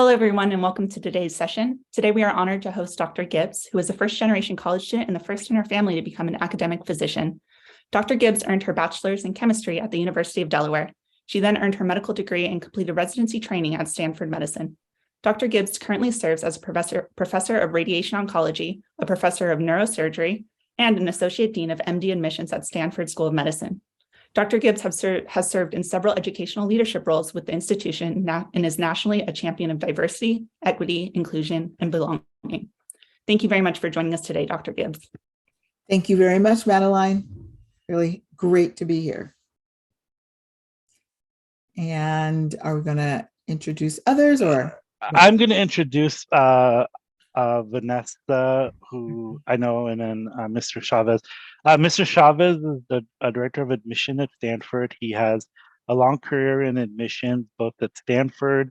Hello, everyone, and welcome to today's session. Today, we are honored to host Dr. Gibbs, who is a first-generation college student and the first in her family to become an academic physician. Dr. Gibbs earned her bachelor's in chemistry at the University of Delaware. She then earned her medical degree and completed residency training at Stanford Medicine. Dr. Gibbs currently serves as a professor of radiation oncology, a professor of neurosurgery, and an associate dean of MD admissions at Stanford School of Medicine. Dr. Gibbs has served in several educational leadership roles with the institution and is nationally a champion of diversity, equity, inclusion, and belonging. Thank you very much for joining us today, Dr. Gibbs. Thank you very much, Madeline. Really great to be here. And are we going to introduce others, or? I'm going to introduce Vanessa, who I know, and then Mr. Chavez. Mr. Chavez is the director of admission at Stanford. He has a long career in admissions, both at Stanford,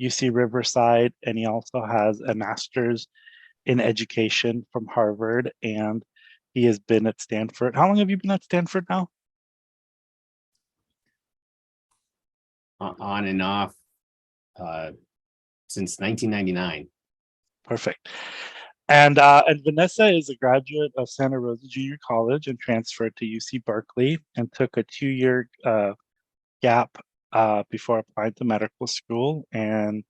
UC Riverside, and he also has a master's in education from Harvard, and he has been at Stanford. How long have you been at Stanford now? On and off since 1999. Perfect. And Vanessa is a graduate of Santa Rosa Junior College and transferred to UC Berkeley and took a 2-year gap before applying to medical school. And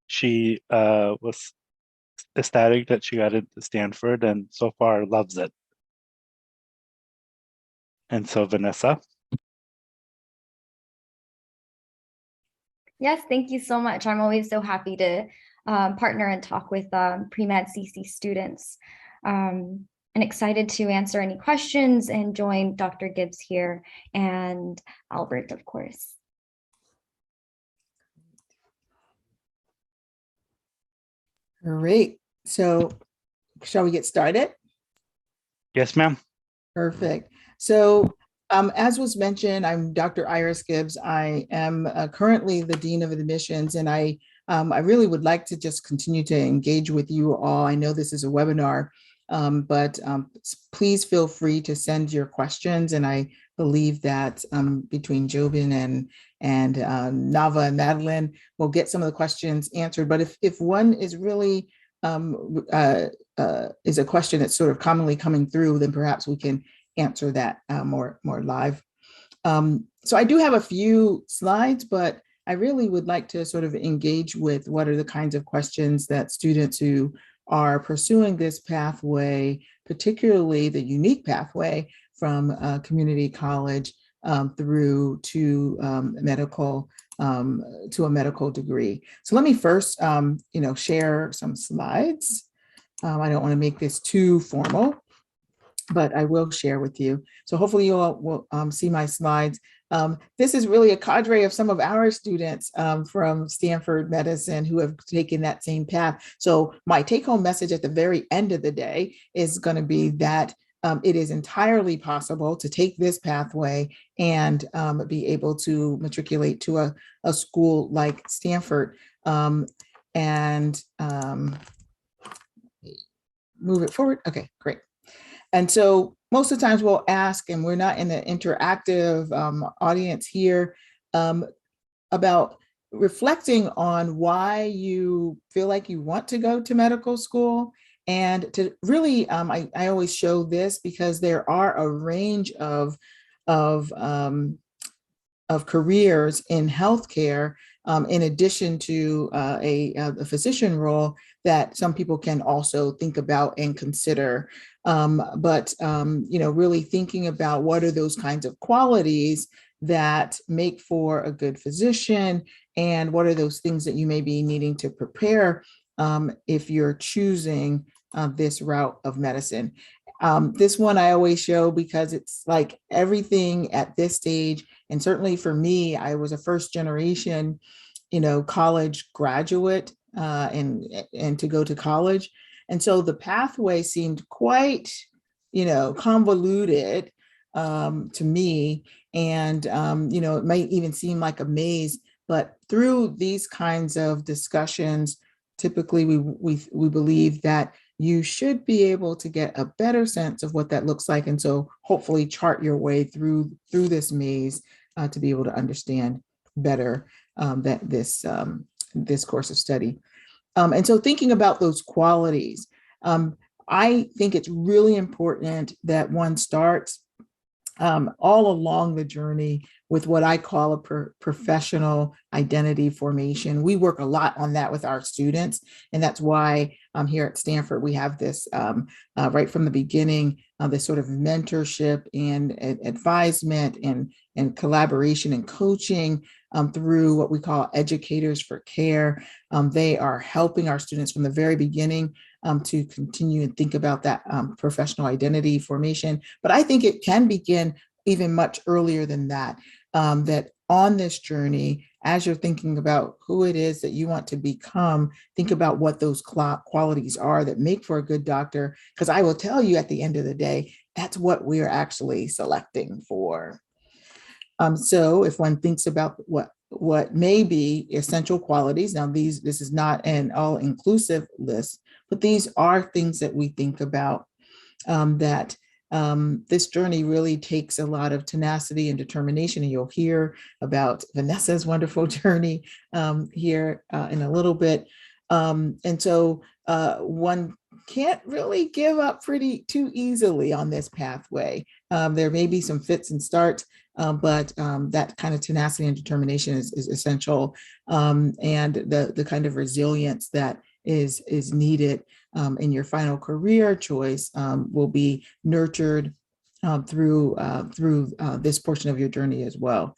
she was ecstatic that she got into Stanford and so far loves it. And so, Vanessa. Yes, thank you so much. I'm always so happy to partner and talk with pre-med CC students, and excited to answer any questions and join Dr. Gibbs here and Albert, of course. Great. So shall we get started? Yes, ma'am. Perfect. So as was mentioned, I'm Dr. Iris Gibbs. I am currently the Dean of Admissions, and I really would like to just continue to engage with you all. I know this is a webinar, but please feel free to send your questions. And I believe that between Jobin and Nava and Madeline, we'll get some of the questions answered. But if one is really is a question that's sort of commonly coming through, then perhaps we can answer that more live. So I do have a few slides, but I really would like to sort of engage with what are the kinds of questions that students who are pursuing this pathway, particularly the unique pathway from community college through to medical, to a medical degree. So let me first, share some slides. I don't want to make this too formal, but I will share with you. So hopefully you all will see my slides. This is really a cadre of some of our students from Stanford Medicine who have taken that same path. So my take-home message at the very end of the day is going to be that it is entirely possible to take this pathway and be able to matriculate to a school like Stanford and move it forward. Okay, great. And so most of the times we'll ask, and we're not in the interactive audience here, about reflecting on why you feel like you want to go to medical school. And to really, I always show this because there are a range of careers in healthcare, in addition to a physician role that some people can also think about and consider. Really thinking about what are those kinds of qualities that make for a good physician, and what are those things that you may be needing to prepare if you're choosing this route of medicine. This one I always show because it's like everything at this stage, and certainly for me, I was a first generation, college graduate and to go to college. And so the pathway seemed quite, convoluted to me. And, it might even seem like a maze, but through these kinds of discussions, typically we believe that you should be able to get a better sense of what that looks like. And so hopefully chart your way through this maze to be able to understand better that this this course of study. And so thinking about those qualities, I think it's really important that one starts all along the journey with what I call a professional identity formation. We work a lot on that with our students, and that's why here at Stanford, we have this right from the beginning, this sort of mentorship and advisement and collaboration and coaching through what we call Educators for Care. They are helping our students from the very beginning to continue and think about that professional identity formation. But I think it can begin even much earlier than that, that on this journey, as you're thinking about who it is that you want to become, think about what those qualities are that make for a good doctor. Because I will tell you at the end of the day, that's what we're actually selecting for. So if one thinks about what may be essential qualities, now this is not an all-inclusive list, but these are things that we think about, that this journey really takes a lot of tenacity and determination. And you'll hear about Vanessa's wonderful journey here in a little bit. And so one can't really give up too easily on this pathway. There may be some fits and starts, but that kind of tenacity and determination is essential, and the kind of resilience that is needed in your final career choice will be nurtured through this portion of your journey as well.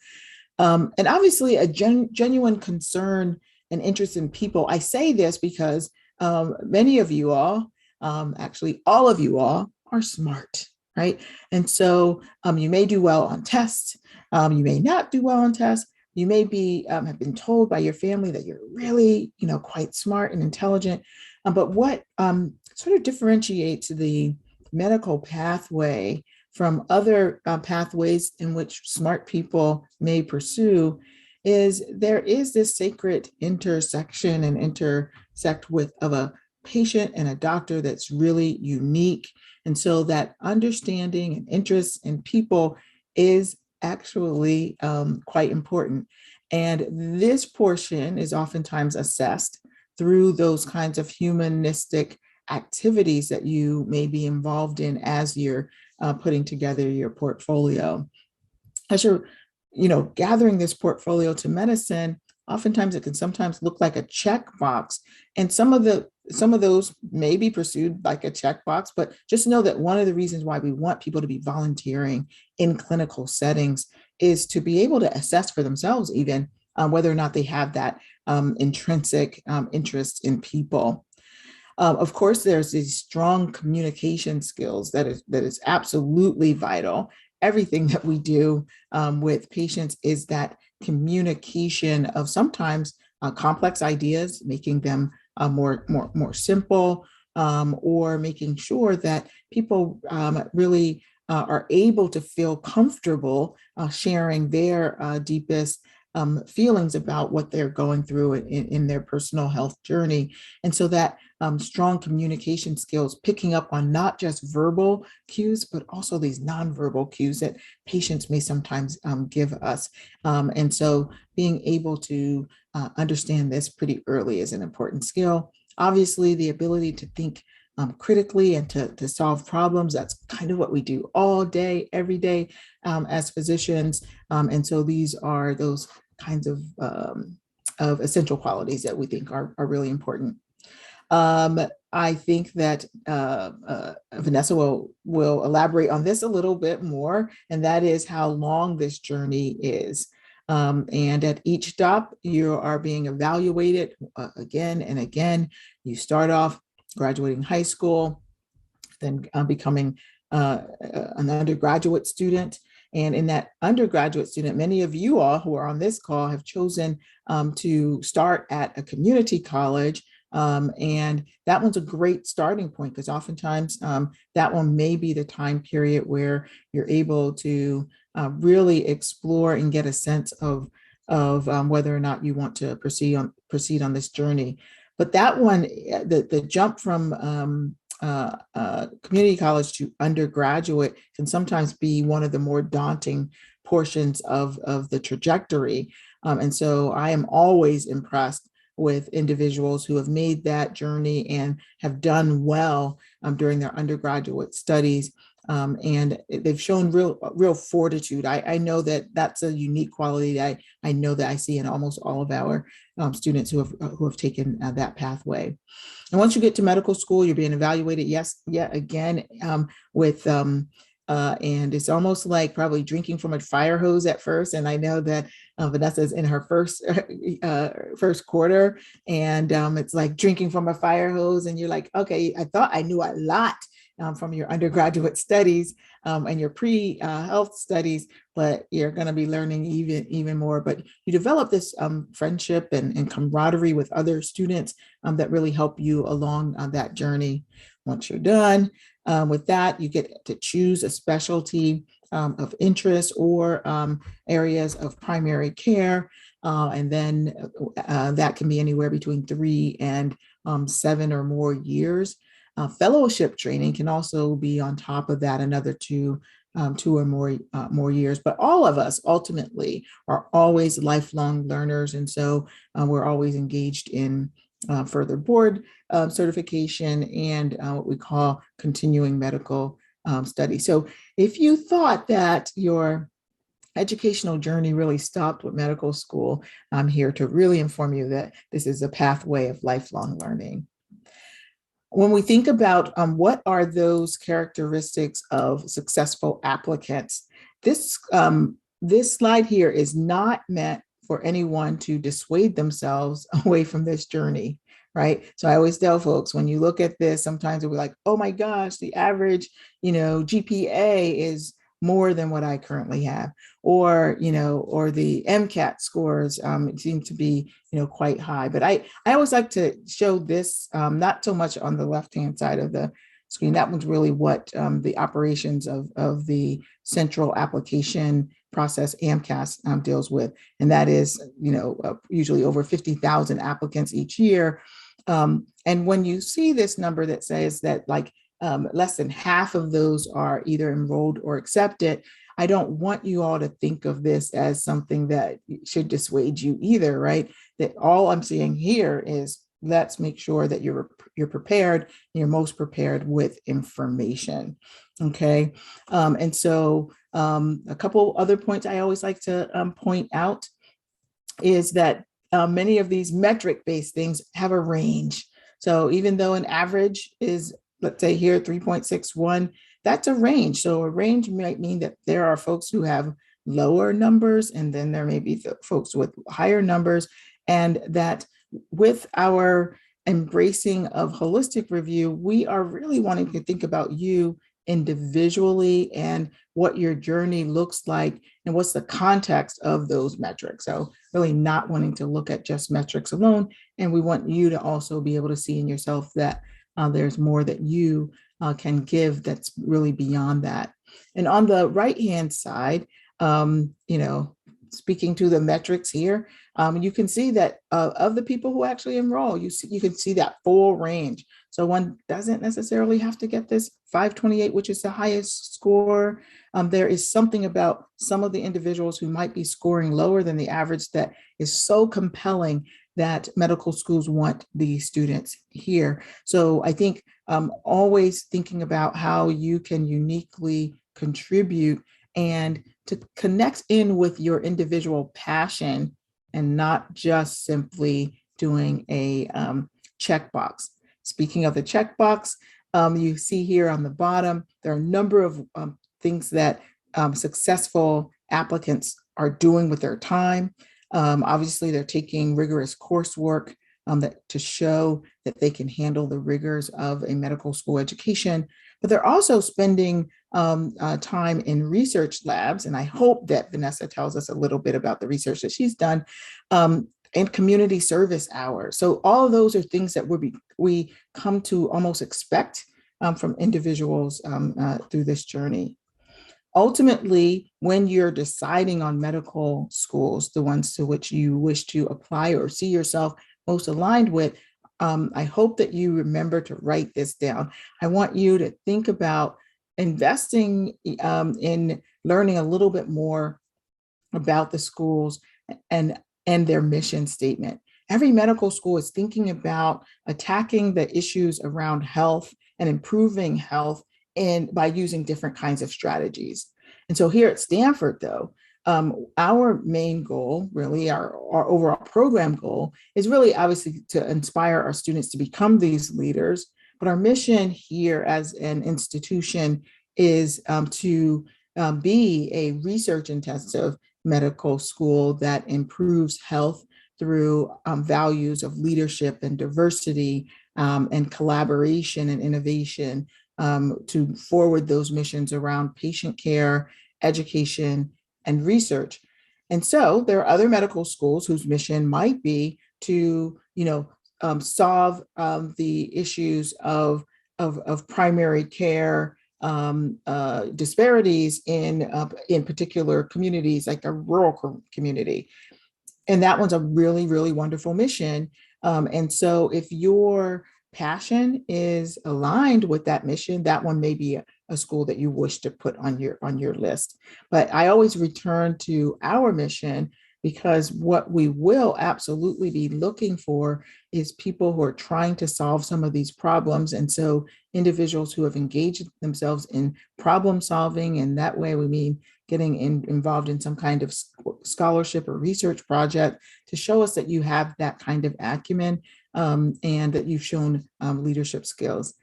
And obviously a genuine concern and interest in people. I say this because many of you all, actually all of you all, are smart, right? And so you may do well on tests, you may not do well on tests, you may be have been told by your family that you're really, quite smart and intelligent. But what sort of differentiates the medical pathway from other pathways in which smart people may pursue is there is this sacred intersection and intersect of a patient and a doctor that's really unique. And so that understanding and interest in people is actually quite important. And this portion is oftentimes assessed through those kinds of humanistic activities that you may be involved in as you're putting together your portfolio. As you're, gathering this portfolio to medicine, oftentimes it can sometimes look like a checkbox, and some of those may be pursued like a checkbox, but just know that one of the reasons why we want people to be volunteering in clinical settings is to be able to assess for themselves even whether or not they have that intrinsic interest in people. Of course, there's these strong communication skills that is absolutely vital. Everything that we do with patients is that communication of sometimes complex ideas, making them more simple, or making sure that people really are able to feel comfortable sharing their deepest feelings about what they're going through in their personal health journey. And so that strong communication skills, picking up on not just verbal cues, but also these nonverbal cues that patients may sometimes give us. And so being able to understand this pretty early is an important skill. Obviously, the ability to think critically and to solve problems, that's kind of what we do all day, every day as physicians. And so these are those kinds of essential qualities that we think are really important. I think that Vanessa will elaborate on this a little bit more, and that is how long this journey is. And at each stop, you are being evaluated again and again. You start off graduating high school, then becoming an undergraduate student. And in that undergraduate student, many of you all who are on this call have chosen to start at a community college. And that one's a great starting point because oftentimes that one may be the time period where you're able to really explore and get a sense of whether or not you want to proceed on this journey. But that one, the jump from community college to undergraduate can sometimes be one of the more daunting portions of the trajectory. And so I am always impressed with individuals who have made that journey and have done well during their undergraduate studies. And they've shown real fortitude. I know that that's a unique quality that I know that I see in almost all of our students who have taken that pathway. And once you get to medical school, you're being evaluated, yet again, with and it's almost like probably drinking from a fire hose at first. And I know that Vanessa's in her first quarter, and it's like drinking from a fire hose. And you're like, okay, I thought I knew a lot from your undergraduate studies and your pre-health studies, but you're going to be learning even more. But you develop this friendship and camaraderie with other students that really help you along that journey. Once you're done with that, you get to choose a specialty of interest or areas of primary care. And then that can be anywhere between 3 and 7 or more years. Fellowship training can also be on top of that, another 2 or more years. But all of us ultimately are always lifelong learners. And so we're always engaged in further board certification and what we call continuing medical study. So if you thought that your educational journey really stopped with medical school, I'm here to really inform you that this is a pathway of lifelong learning. When we think about what are those characteristics of successful applicants, this slide here is not meant for anyone to dissuade themselves away from this journey, right? So I always tell folks, when you look at this, sometimes it'll be like, oh my gosh, the average, GPA is more than what I currently have, or the MCAT scores seem to be, quite high. But I always like to show this, not so much on the left-hand side of the screen. That one's really what the operations of the central application process, AMCAS, deals with. And that is, usually over 50,000 applicants each year. And when you see this number that says that less than half of those are either enrolled or accepted, I don't want you all to think of this as something that should dissuade you either, right? That all I'm saying here is let's make sure that you're prepared, you're most prepared with information, okay? And so a couple other points I always like to point out is that many of these metric-based things have a range. So even though an average is, let's say here, 3.61, that's a range. So a range might mean that there are folks who have lower numbers, and then there may be folks with higher numbers, and that with our embracing of holistic review, we are really wanting to think about you individually and what your journey looks like and what's the context of those metrics. So really not wanting to look at just metrics alone. And we want you to also be able to see in yourself that there's more that you can give that's really beyond that. And on the right-hand side, speaking to the metrics here, you can see that of the people who actually enroll, you can see that full range. So one doesn't necessarily have to get this 528, which is the highest score. There is something about some of the individuals who might be scoring lower than the average that is so compelling that medical schools want these students here. So I think always thinking about how you can uniquely contribute and to connect in with your individual passion and not just simply doing a checkbox. Speaking of the checkbox, you see here on the bottom, there are a number of things that successful applicants are doing with their time. Obviously, they're taking rigorous coursework to show that they can handle the rigors of a medical school education, but they're also spending time in research labs. And I hope that Vanessa tells us a little bit about the research that she's done, and community service hours. So all of those are things that we come to almost expect from individuals through this journey. Ultimately, when you're deciding on medical schools, the ones to which you wish to apply or see yourself most aligned with, I hope that you remember to write this down. I want you to think about investing in learning a little bit more about the schools and their mission statement. every medical school is thinking about attacking the issues around health and improving health by using different kinds of strategies. And so here at Stanford, though, our main goal, really our overall program goal, is really obviously to inspire our students to become these leaders. But our mission here as an institution is to be a research-intensive medical school that improves health through values of leadership and diversity and collaboration and innovation to forward those missions around patient care, education, and research. And so there are other medical schools whose mission might be to, solve the issues of primary care disparities in particular communities, like a rural community. And that one's a really, really wonderful mission. And so if your passion is aligned with that mission, that one may be a school that you wish to put on your list. But I always return to our mission, because what we will absolutely be looking for is people who are trying to solve some of these problems. And so individuals who have engaged themselves in problem solving, and that way we mean getting involved in some kind of scholarship or research project to show us that you have that kind of acumen and that you've shown leadership skills.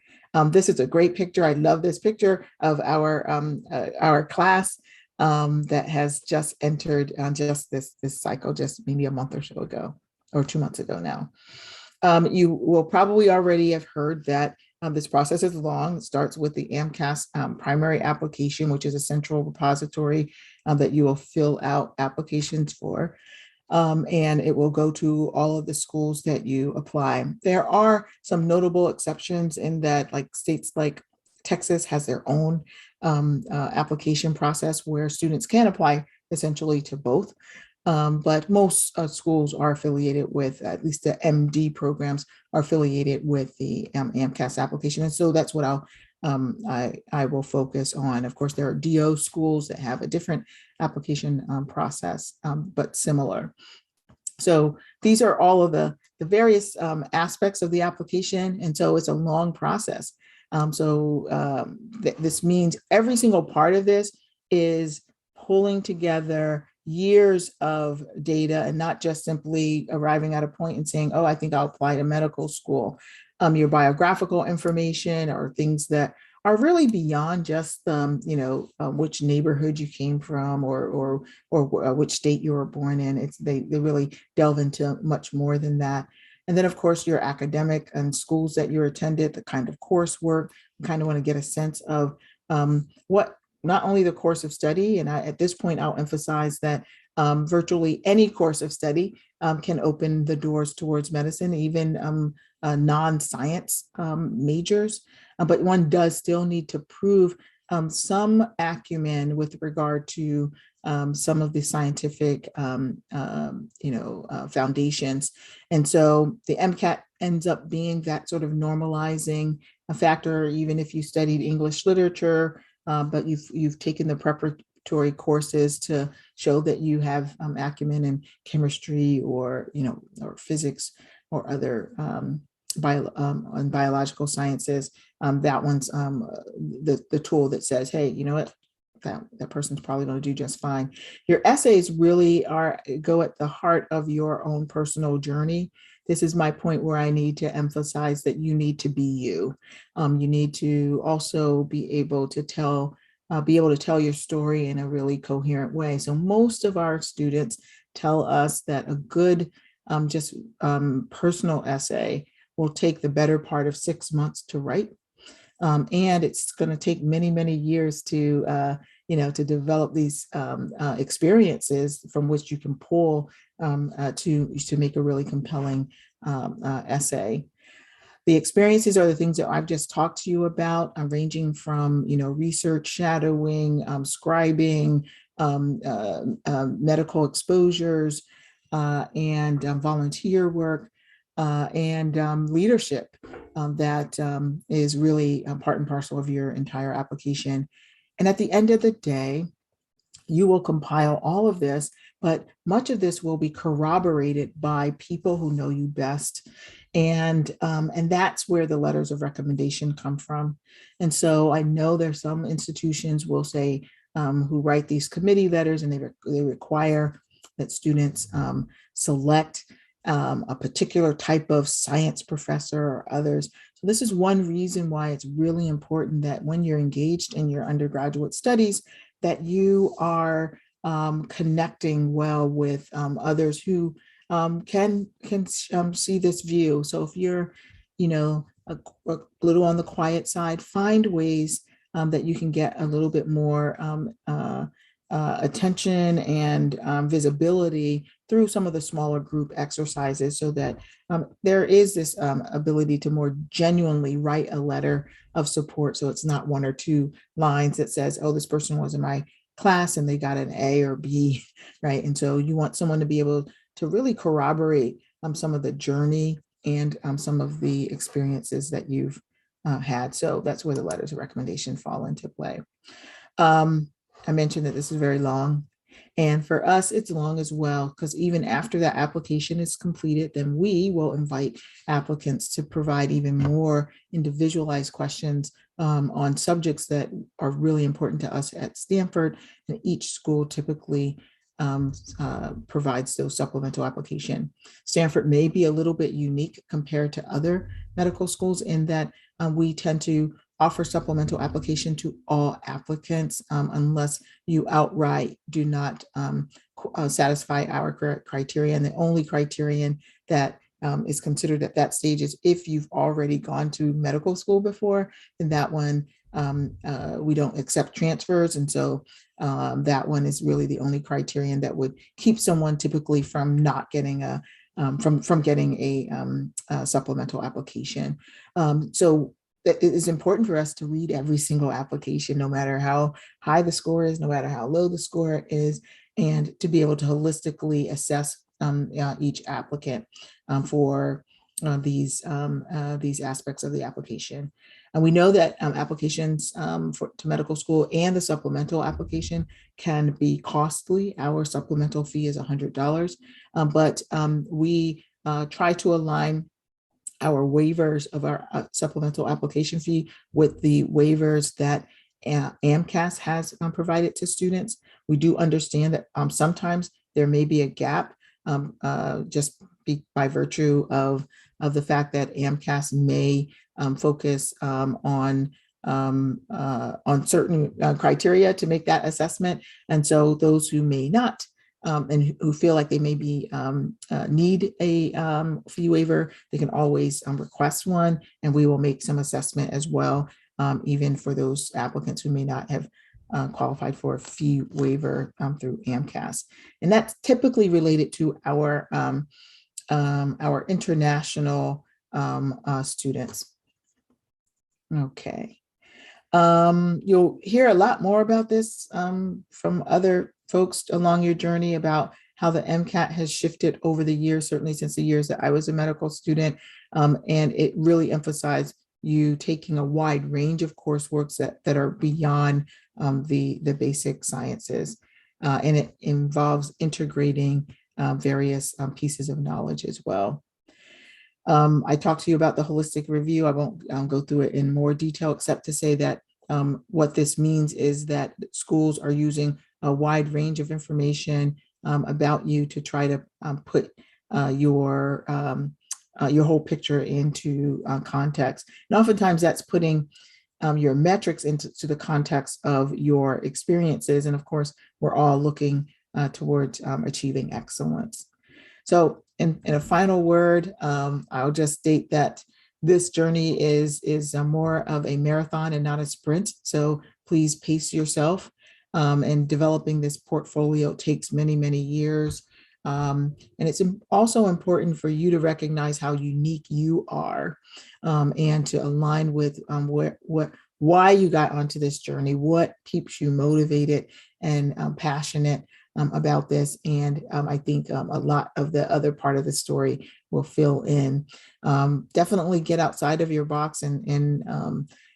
This is a great picture. I love this picture of our class that has just entered just this cycle, just maybe a month or so ago, or 2 months ago now. You will probably already have heard that this process is long. It starts with the MCAT primary application, which is a central repository that you will fill out applications for. And it will go to all of the schools that you apply. There are some notable exceptions in that, like states like Texas has their own application process where students can apply essentially to both. But most schools are affiliated with, at least the MD programs are affiliated with the MCAT application. And so that's what I will focus on. Of course, there are DO schools that have a different application process, but similar. So these are all of the various aspects of the application. And so it's a long process. This means every single part of this is pulling together years of data and not just simply arriving at a point and saying, oh, I think I'll apply to medical school. Your biographical information or things that are really beyond just, which neighborhood you came from or which state you were born in. They really delve into much more than that. And then, of course, your academic and schools that you attended, the kind of coursework, you kind of want to get a sense of what not only the course of study, and at this point, I'll emphasize that virtually any course of study can open the doors towards medicine, even non-science majors, but one does still need to prove some acumen with regard to some of the scientific, foundations. And so the MCAT ends up being that sort of normalizing factor, even if you studied English literature, but you've taken the preparatory courses to show that you have acumen in chemistry or physics or other biological sciences. That one's the tool that says, hey, you know what, that person's probably going to do just fine. Your essays really go at the heart of your own personal journey. This is my point where I need to emphasize that you need to be you. You need to also be able to tell your story in a really coherent way. So most of our students tell us that a good personal essay will take the better part of 6 months to write. And it's going to take many, many years to develop these experiences from which you can pull to make a really compelling essay. The experiences are the things that I've just talked to you about, ranging from research, shadowing, scribing, medical exposures, and volunteer work, and leadership that is really part and parcel of your entire application. And at the end of the day, you will compile all of this but much of this will be corroborated by people who know you best. And that's where the letters of recommendation come from. And so I know there's some institutions will say, who write these committee letters, and they require that students select a particular type of science professor or others. So this is one reason why it's really important that when you're engaged in your undergraduate studies, that you are connecting well with others who can see this view. So if you're, a little on the quiet side, find ways that you can get a little bit more attention and visibility through some of the smaller group exercises, so that there is this ability to more genuinely write a letter of support. So it's not one or two lines that says, oh, this person was in my class and they got an A or B, right? And so you want someone to be able to really corroborate some of the journey and some of the experiences that you've had. So that's where the letters of recommendation fall into play. I mentioned that this is very long, and for us, it's long as well, because even after that application is completed, then we will invite applicants to provide even more individualized questions on subjects that are really important to us at Stanford, and each school typically provides those supplemental application. Stanford may be a little bit unique compared to other medical schools in that we tend to offer supplemental application to all applicants unless you outright do not satisfy our criteria. And the only criterion that is considered at that stage is if you've already gone to medical school before, then that one we don't accept transfers. And so that one is really the only criterion that would keep someone typically from not getting from getting a supplemental application. So it is important for us to read every single application, no matter how high the score is, no matter how low the score is, and to be able to holistically assess each applicant for these aspects of the application. And we know that applications to medical school and the supplemental application can be costly. Our supplemental fee is $100, but we try to align our waivers of our supplemental application fee with the waivers that MCAS has provided to students. We do understand that sometimes there may be a gap just by virtue of the fact that MCAS may focus on certain criteria to make that assessment. And so those who may not and who feel like they maybe need a fee waiver, they can always request one, and we will make some assessment as well, even for those applicants who may not have qualified for a fee waiver through AMCAS. And that's typically related to our international students. Okay. You'll hear a lot more about this from other folks along your journey about how the MCAT has shifted over the years, certainly since the years that I was a medical student. And it really emphasized you taking a wide range of courseworks that are beyond the basic sciences. And it involves integrating various pieces of knowledge as well. I talked to you about the holistic review. I won't go through it in more detail, except to say that what this means is that schools are using a wide range of information about you to try to put your whole picture into context. And oftentimes that's putting your metrics into the context of your experiences. And of course, we're all looking towards achieving excellence. So in a final word, I'll just state that this journey is more of a marathon and not a sprint. So please pace yourself. And developing this portfolio takes many, many years. And it's also important for you to recognize how unique you are and to align with why you got onto this journey, what keeps you motivated and passionate about this. And I think a lot of the other part of the story will fill in. Definitely get outside of your box and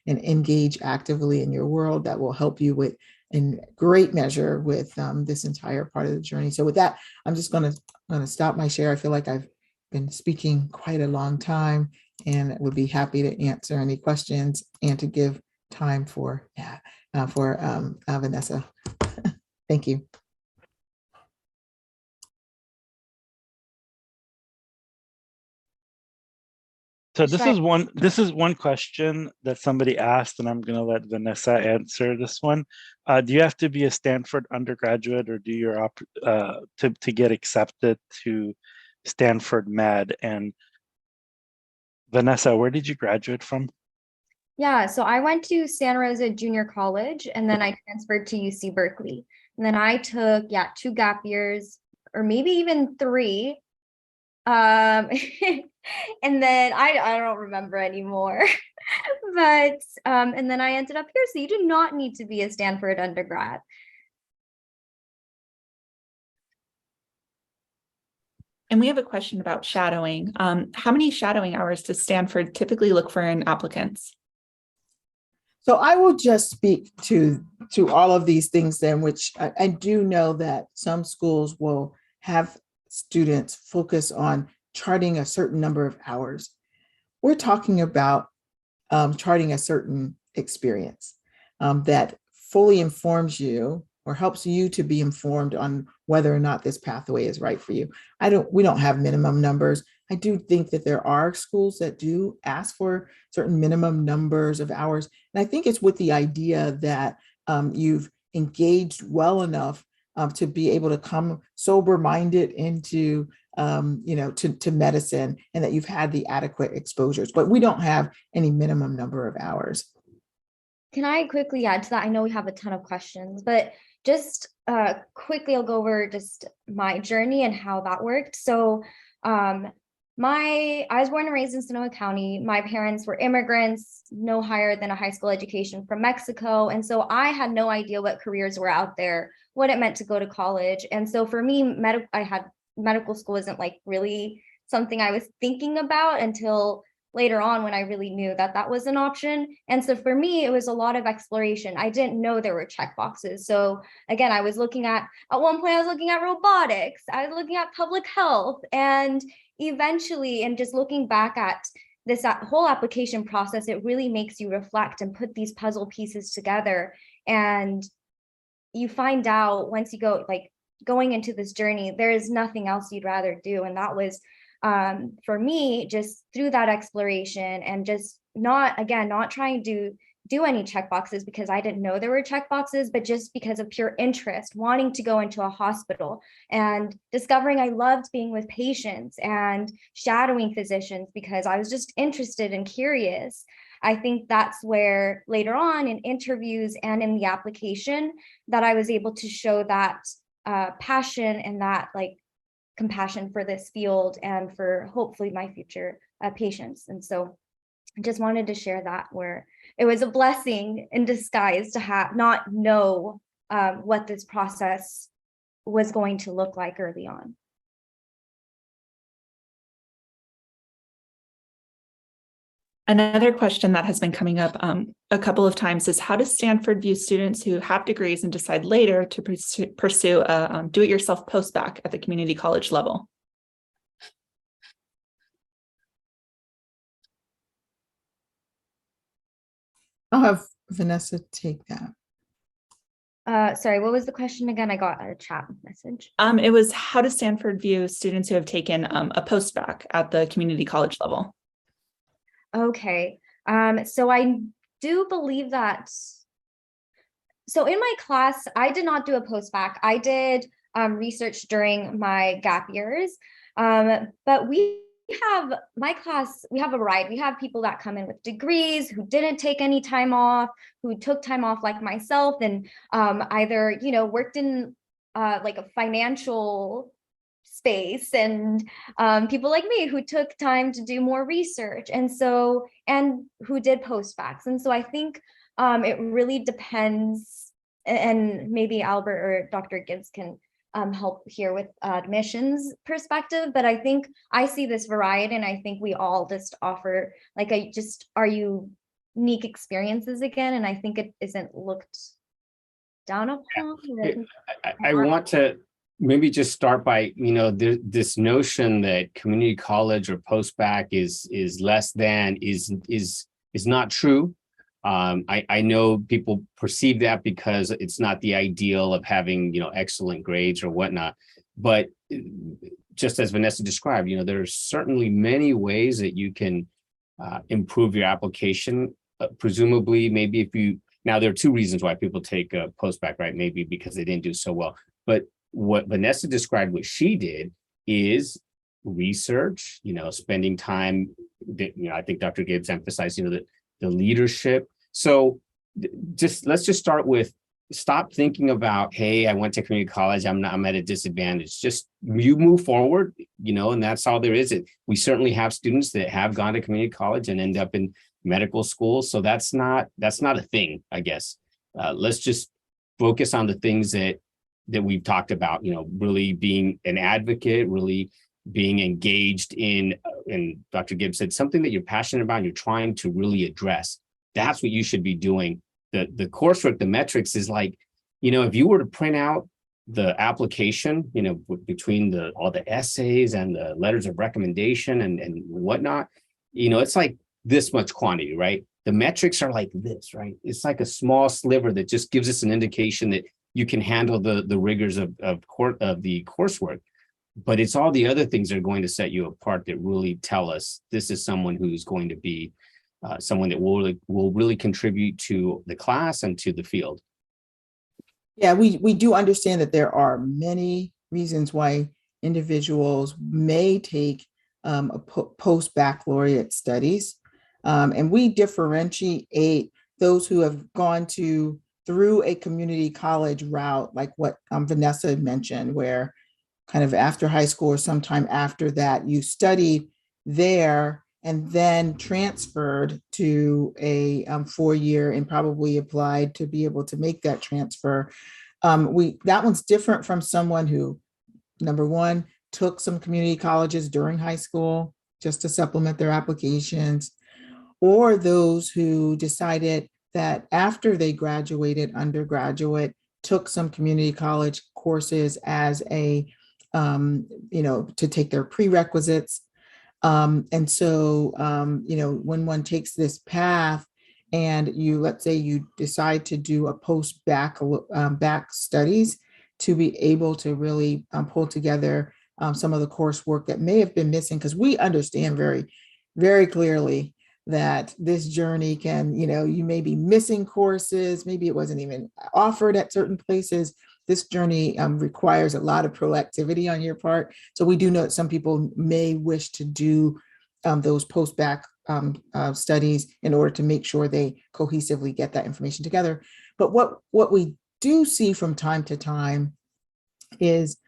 engage actively in your world. That will help you with in great measure with this entire part of the journey. So with that, I'm just going to stop my share. I feel like I've been speaking quite a long time and would be happy to answer any questions and to give time for Vanessa. Thank you. So this is one question that somebody asked, and I'm going to let Vanessa answer this one. Do you have to be a Stanford undergraduate or do your to get accepted to Stanford Med? And Vanessa, where did you graduate from? Yeah, so I went to Santa Rosa Junior College, and then I transferred to UC Berkeley. And then I took 2 gap years, or maybe even 3. And then I don't remember anymore. But and then I ended up here. So you do not need to be a Stanford undergrad. And we have a question about shadowing. How many shadowing hours does Stanford typically look for in applicants? So I will just speak to all of these things then, which I do know that some schools will have students focus on charting a certain number of hours. We're talking about charting a certain experience that fully informs you or helps you to be informed on whether or not this pathway is right for you. We don't have minimum numbers. I do think that there are schools that do ask for certain minimum numbers of hours. And I think it's with the idea that you've engaged well enough to be able to come sober-minded into to medicine, and that you've had the adequate exposures, but we don't have any minimum number of hours. Can I quickly add to that? I know we have a ton of questions, but just quickly, I'll go over just my journey and how that worked. So I was born and raised in Sonoma County. My parents were immigrants, no higher than a high school education from Mexico. And so I had no idea what careers were out there, what it meant to go to college. And so for me, medical school wasn't like really something I was thinking about until later on when I really knew that that was an option. And so for me, it was a lot of exploration. I didn't know there were checkboxes. So again, I was looking at one point, I was looking at robotics, I was looking at public health, and eventually, and just looking back at this whole application process, it really makes you reflect and put these puzzle pieces together. And you find out once you go, like going into this journey, there is nothing else you'd rather do. And that was for me, just through that exploration and just not trying to do any checkboxes because I didn't know there were checkboxes, but just because of pure interest, wanting to go into a hospital and discovering I loved being with patients and shadowing physicians because I was just interested and curious. I think that's where later on in interviews and in the application that I was able to show that passion and that like compassion for this field and for hopefully my future patients. And so I just wanted to share that, where it was a blessing in disguise to not know what this process was going to look like early on. Another question that has been coming up a couple of times is, how does Stanford view students who have degrees and decide later to pursue a do-it-yourself postbac at the community college level? I'll have Vanessa take that. Sorry, what was the question again? I got a chat message. It was, how does Stanford view students who have taken a postbac at the community college level? Okay, so I do believe that. So in my class, I did not do a postbac. I did research during my gap years, but we have a variety. We have people that come in with degrees who didn't take any time off, who took time off like myself, and either worked in like a financial space, and people like me who took time to do more research, and who did postbacs. And so I think it really depends, and maybe Albert or Dr. Gibbs can help here with admissions perspective, but I think I see this variety, and I think we all just offer like our unique experiences again, and I think it isn't looked down upon? I want to maybe just start by, this notion that community college or post-bac is less than is not true. I know people perceive that because it's not the ideal of having, excellent grades or whatnot. But just as Vanessa described, there are certainly many ways that you can improve your application. Presumably, maybe now there are two reasons why people take a post-bac, right? Maybe because they didn't do so well. But what Vanessa described, what she did is research, spending time that, I think Dr. Gibbs emphasized, the leadership. So let's just start with stop thinking about, hey, I went to community college, I'm at a disadvantage. Just you move forward, and that's all there is. We certainly have students that have gone to community college and end up in medical school. So that's not a thing, I guess. Let's just focus on the things that we've talked about, really being an advocate, really being engaged in, and Dr. Gibbs said, something that you're passionate about and you're trying to really address. That's what you should be doing. The coursework, the metrics is like, if you were to print out the application, between all the essays and the letters of recommendation and whatnot, it's like this much quantity, right? The metrics are like this, right? It's like a small sliver that just gives us an indication that you can handle the rigors of the coursework. But it's all the other things that are going to set you apart that really tell us this is someone who's going to be someone that will really contribute to the class and to the field. Yeah, we do understand that there are many reasons why individuals may take post-baccalaureate studies. And we differentiate those who have gone through a community college route, like what Vanessa had mentioned, where kind of after high school or sometime after that, you studied there and then transferred to a 4-year and probably applied to be able to make that transfer. That one's different from someone who, number one, took some community colleges during high school just to supplement their applications, or those who decided that after they graduated undergraduate, took some community college courses as to take their prerequisites. And so, when one takes this path and let's say you decide to do a post-bac studies to be able to really pull together some of the coursework that may have been missing, because we understand very, very clearly that this journey can, you may be missing courses, maybe it wasn't even offered at certain places. This journey requires a lot of proactivity on your part. So we do know that some people may wish to do those post-bac studies in order to make sure they cohesively get that information together. But what we do see from time to time is,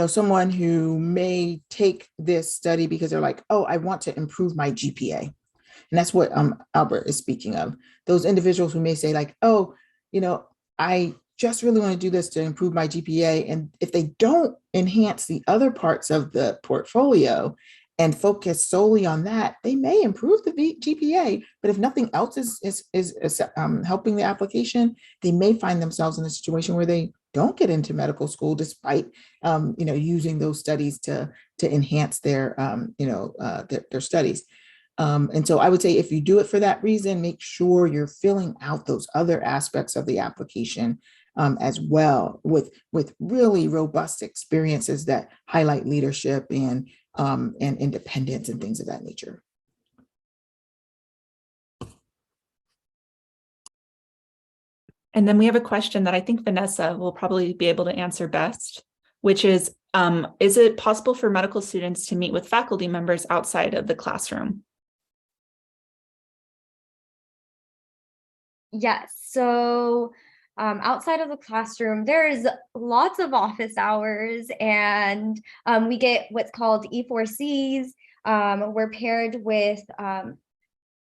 someone who may take this study because they're like, oh, I want to improve my GPA. And that's what Albert is speaking of. Those individuals who may say like, oh, I just really want to do this to improve my GPA. And if they don't enhance the other parts of the portfolio and focus solely on that, they may improve the GPA. But if nothing else is helping the application, they may find themselves in a situation where they don't get into medical school despite using those studies to enhance their their studies. And so I would say if you do it for that reason, make sure you're filling out those other aspects of the application as well with really robust experiences that highlight leadership and independence and things of that nature. And then we have a question that I think Vanessa will probably be able to answer best, which is it possible for medical students to meet with faculty members outside of the classroom? Yes. So outside of the classroom, there's lots of office hours, and we get what's called E4Cs. We're paired with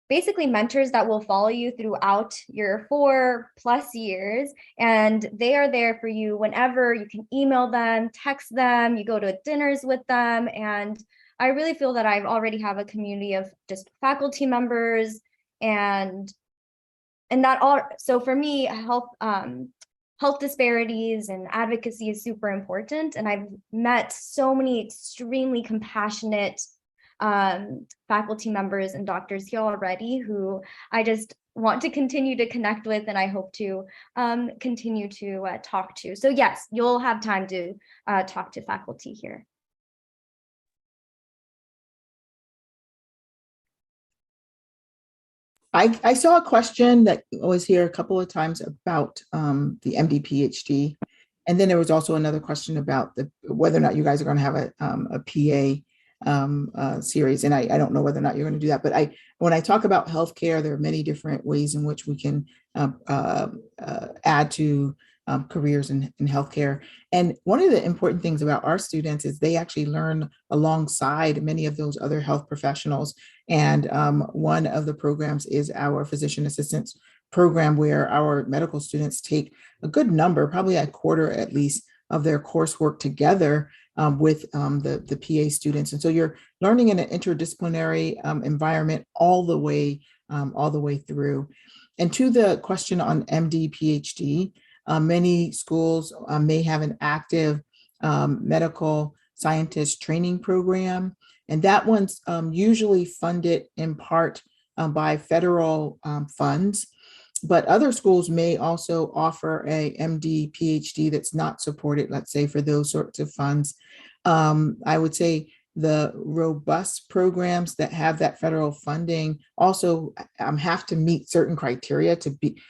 basically mentors that will follow you throughout your 4+ years, and they are there for you whenever. You can email them, text them, you go to dinners with them. And I really feel that I already have a community of just faculty members and that all. So for me, health disparities and advocacy is super important. And I've met so many extremely compassionate faculty members and doctors here already who I just want to continue to connect with, and I hope to continue to talk to. So yes, you'll have time to talk to faculty here. I saw a question that was here a couple of times about the MD PhD. And then there was also another question about whether or not you guys are going to have a PA series. And I don't know whether or not you're going to do that. But when I talk about healthcare, there are many different ways in which we can add to careers in healthcare. And one of the important things about our students is they actually learn alongside many of those other health professionals. And one of the programs is our physician assistants program, where our medical students take a good number, probably a quarter at least, of their coursework together with the PA students. And so you're learning in an interdisciplinary environment all the way through. And to the question on MD, PhD, many schools may have an active medical scientist training program, and that one's usually funded in part by federal funds. But other schools may also offer a MD, PhD that's not supported, let's say, for those sorts of funds. I would say the robust programs that have that federal funding also have to meet certain criteria to be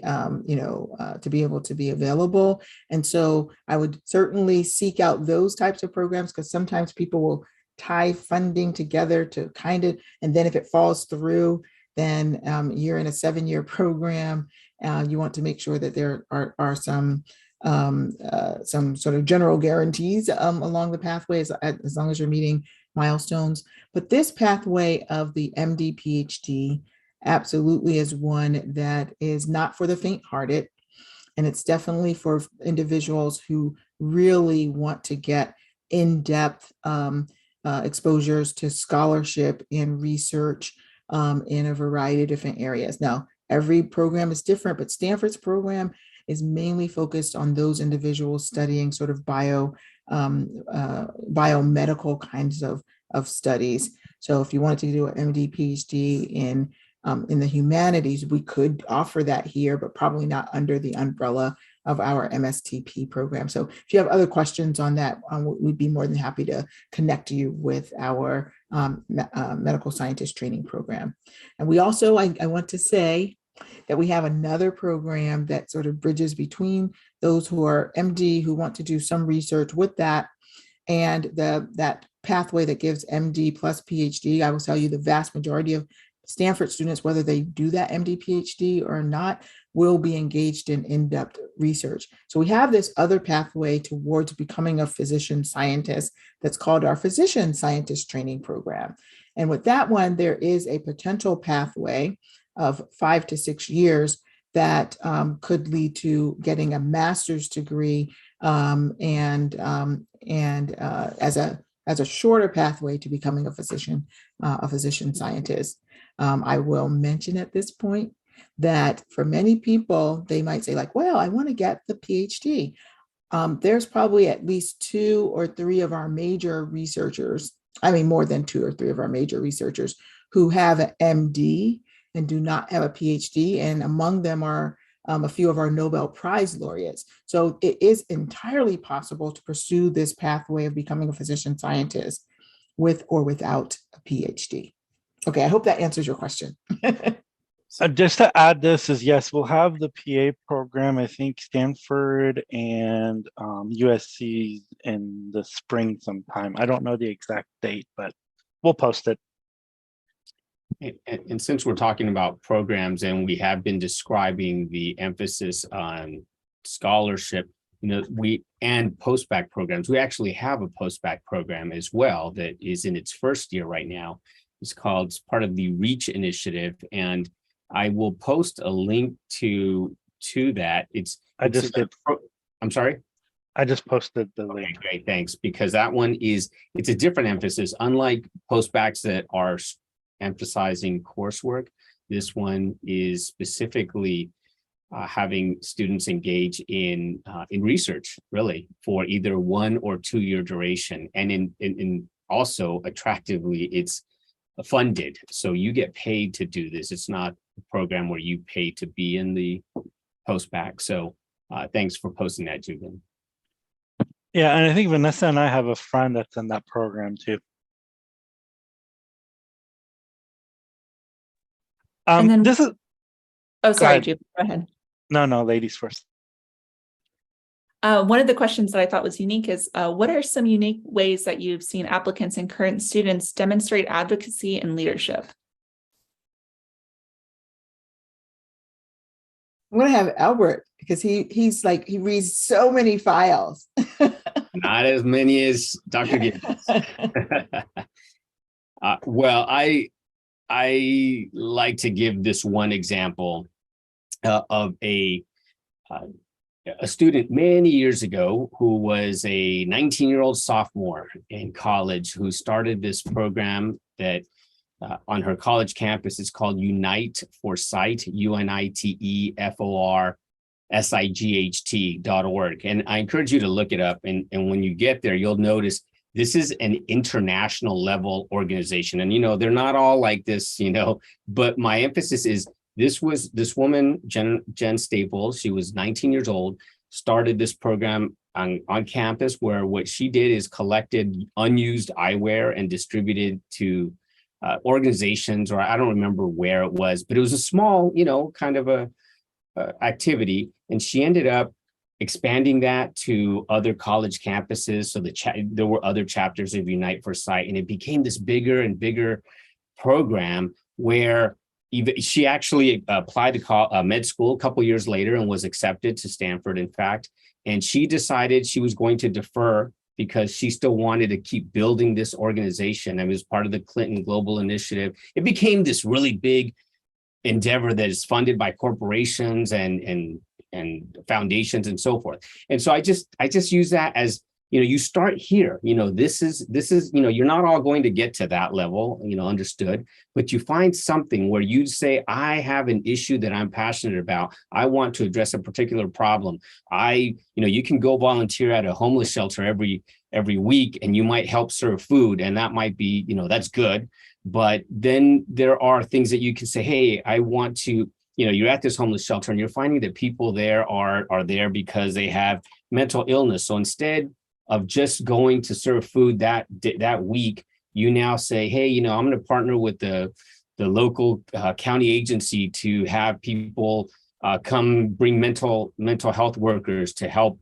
able to be available. And so I would certainly seek out those types of programs, because sometimes people will tie funding together to and then if it falls through, then you're in a 7-year program. You want to make sure that there are some sort of general guarantees along the pathways, as long as you're meeting milestones. But this pathway of the MD, PhD absolutely is one that is not for the faint-hearted. And it's definitely for individuals who really want to get in-depth exposures to scholarship and research in a variety of different areas. Now, every program is different, but Stanford's program is mainly focused on those individuals studying sort of biomedical kinds of studies. So if you wanted to do an MD, PhD in the humanities, we could offer that here, but probably not under the umbrella of our MSTP program. So if you have other questions on that, we'd be more than happy to connect you with our medical scientist training program. And we also, I want to say that we have another program that sort of bridges between those who are MD, who want to do some research with that, and that pathway that gives MD plus PhD. I will tell you the vast majority of Stanford students, whether they do that MD, PhD or not, will be engaged in in-depth research. So we have this other pathway towards becoming a physician scientist that's called our physician scientist training program. And with that one, there is a potential pathway of 5 to 6 years that could lead to getting a master's degree and as a shorter pathway to becoming a physician scientist. I will mention at this point that for many people, they might say like, well, I want to get the PhD. There's probably at least 2 or 3 of our major researchers, more than 2 or 3 of our major researchers who have an MD and do not have a PhD. And among them are a few of our Nobel Prize laureates. So it is entirely possible to pursue this pathway of becoming a physician scientist with or without a PhD. Okay, I hope that answers your question. Just to add this is, yes, we'll have the PA program. I think Stanford and USC in the spring sometime. I don't know the exact date, but we'll post it. And since we're talking about programs and we have been describing the emphasis on scholarship, and post-bac programs, we actually have a post-bac program as well that is in its first year right now. It's part of the REACH initiative, and I will post a link to that. I'm sorry. I just posted the link. Okay, great, thanks. Because that one it's a different emphasis. Unlike post-bacs that are emphasizing coursework, this one is specifically having students engage in research, really, for either 1 or 2 year duration. And in also attractively, it's funded. So you get paid to do this. It's not a program where you pay to be in the postbac. So thanks for posting that, Julian. Yeah, and I think Vanessa and I have a friend that's in that program too. And then- This is. Oh, sorry, ahead. Julie, go ahead. No, ladies first. One of the questions that I thought was unique is, what are some unique ways that you've seen applicants and current students demonstrate advocacy and leadership? I'm gonna have Albert, because he reads so many files. Not as many as Dr. Gibbs. Well, I like to give this one example of a student many years ago who was a 19-year-old sophomore in college who started this program that on her college campus is called Unite for Sight, UNITEFORSIGHT.org. And I encourage you to look it up. And when you get there, you'll notice this is an international level organization. And, they're not all like this, but my emphasis is this woman, Jen Staples, she was 19 years old, started this program on campus where what she did is collected unused eyewear and distributed to organizations, or I don't remember where it was, but it was a small, kind of a activity. And she ended up expanding that to other college campuses. So there were other chapters of Unite for Sight, and it became this bigger and bigger program where she actually applied to med school a couple years later and was accepted to Stanford, in fact. And she decided she was going to defer because she still wanted to keep building this organization. And it was part of the Clinton Global Initiative. It became this really big endeavor that is funded by corporations and foundations and so forth. And so I just use that as, you start here, this is, you're not all going to get to that level, understood, but you find something where you say, I have an issue that I'm passionate about. I want to address a particular problem. You can go volunteer at a homeless shelter every week, and you might help serve food. And that might be, that's good. But then there are things that you can say, hey, I want to, you're at this homeless shelter and you're finding that people there are there because they have mental illness. So instead of just going to serve food that week, you now say, hey, I'm going to partner with the local county agency to have people come bring mental health workers to help,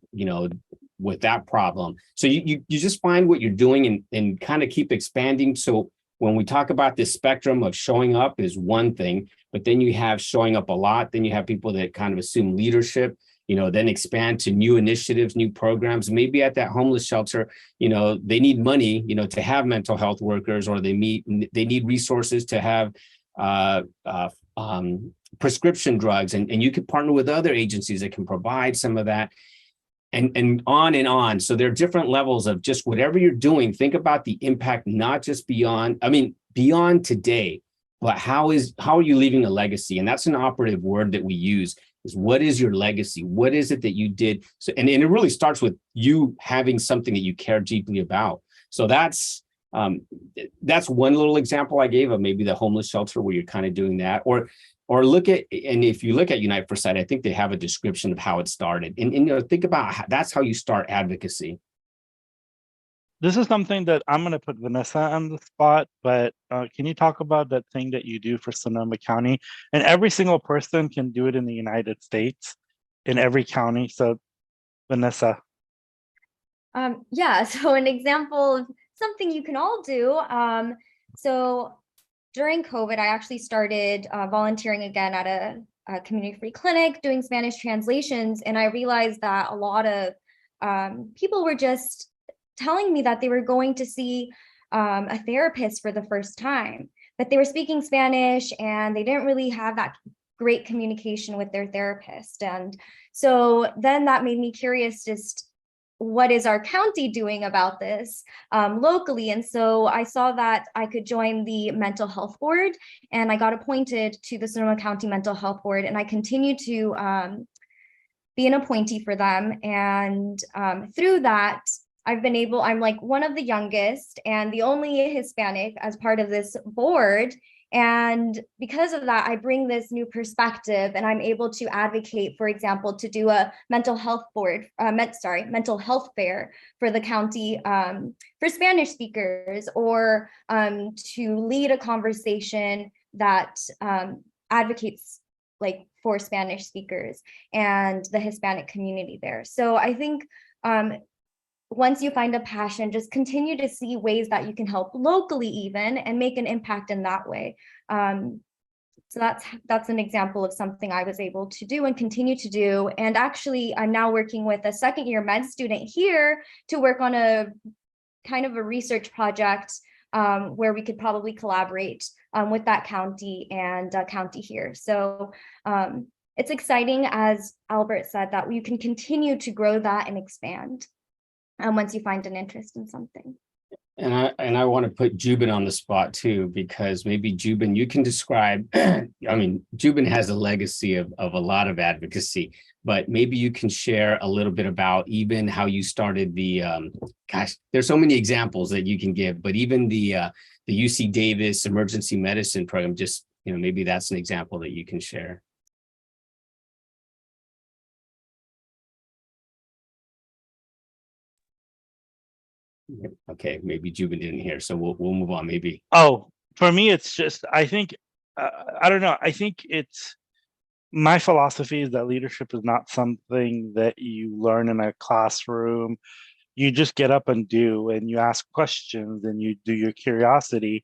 with that problem. So you just find what you're doing and kind of keep expanding. So when we talk about this spectrum of showing up is one thing, but then you have showing up a lot. Then you have people that kind of assume leadership, then expand to new initiatives, new programs. Maybe at that homeless shelter, they need money, to have mental health workers, or they need resources to have prescription drugs. And you could partner with other agencies that can provide some of that. And on and on. So there are different levels of just whatever you're doing. Think about the impact, not just beyond today, but how are you leaving a legacy? And that's an operative word that we use, is what is your legacy? What is it that you did? So, and it really starts with you having something that you care deeply about. So that's one little example I gave of maybe the homeless shelter where you're kind of doing that, or look at, and if you look at Unite for Sight, I think they have a description of how it started. And think about that's how you start advocacy. This is something that I'm going to put Vanessa on the spot, but can you talk about that thing that you do for Sonoma County? And every single person can do it in the United States, in every county. So Vanessa. Yeah, so an example of something you can all do. So during COVID, I actually started volunteering again at a community-free clinic doing Spanish translations. And I realized that a lot of people were just telling me that they were going to see a therapist for the first time, but they were speaking Spanish and they didn't really have that great communication with their therapist. And so then that made me curious, just what is our county doing about this locally? And so I saw that I could join the mental health board, and I got appointed to the Sonoma County Mental Health Board, and I continue to be an appointee for them. And through that, I'm like one of the youngest and the only Hispanic as part of this board. And because of that, I bring this new perspective, and I'm able to advocate, for example, to do a mental health mental health fair for the county for Spanish speakers, or to lead a conversation that advocates like for Spanish speakers and the Hispanic community there. So I think once you find a passion, just continue to see ways that you can help locally even and make an impact in that way. So that's an example of something I was able to do and continue to do. And actually, I'm now working with a second-year med student here to work on a kind of a research project where we could probably collaborate with that county and county here. So it's exciting, as Albert said, that you can continue to grow that and expand once you find an interest in something. And I want to put Jubin on the spot too, because maybe Jubin, you can describe, I mean, Jubin has a legacy of a lot of advocacy, but maybe you can share a little bit about even how you started the, gosh, there's so many examples that you can give, but even the UC Davis emergency medicine program, just, maybe that's an example that you can share. Okay, maybe Jubin didn't hear, so we'll move on. Maybe. Oh, for me, it's just I think I don't know. I think it's my philosophy is that leadership is not something that you learn in a classroom. You just get up and do, and you ask questions, and you do your curiosity,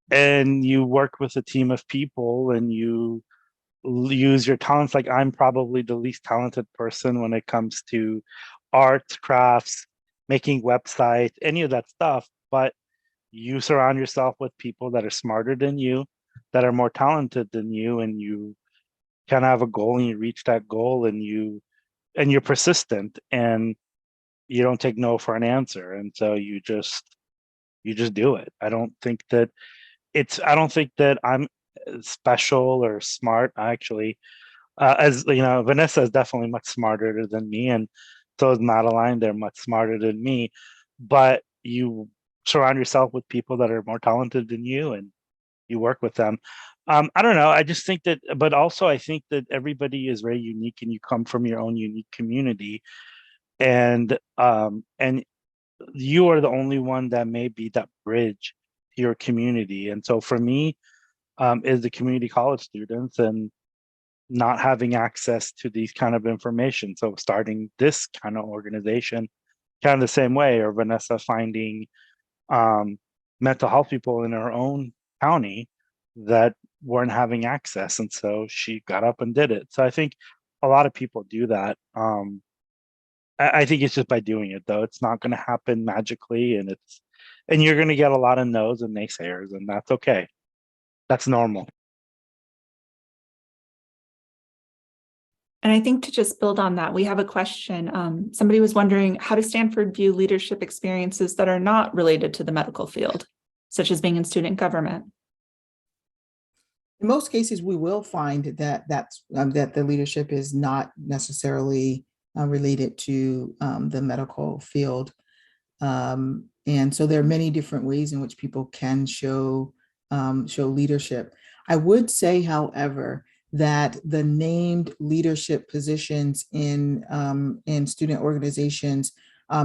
and you work with a team of people, and you use your talents. Like I'm probably the least talented person when it comes to arts, crafts, making websites, any of that stuff, but you surround yourself with people that are smarter than you, that are more talented than you, and you kind of have a goal and you reach that goal, and you're persistent, and you don't take no for an answer. And so you just do it. I don't think that I'm special or smart. Actually, as Vanessa is definitely much smarter than me, and so is Madeline. They're much smarter than me, but you surround yourself with people that are more talented than you, and you work with them. I don't know. I just think that, but also I think that everybody is very unique, and you come from your own unique community, and you are the only one that may be that bridge to your community. And so for me, is the community college students and not having access to these kind of information. So starting this kind of organization, kind of the same way, or Vanessa finding mental health people in her own county that weren't having access. And so she got up and did it. So I think a lot of people do that. I think it's just by doing it, though. It's not going to happen magically, and you're going to get a lot of no's and naysayers, and that's okay. That's normal. And I think to just build on that, we have a question. Somebody was wondering, how does Stanford view leadership experiences that are not related to the medical field, such as being in student government? In most cases, we will find that that the leadership is not necessarily related to the medical field. And so there are many different ways in which people can show leadership. I would say, however, that the named leadership positions in student organizations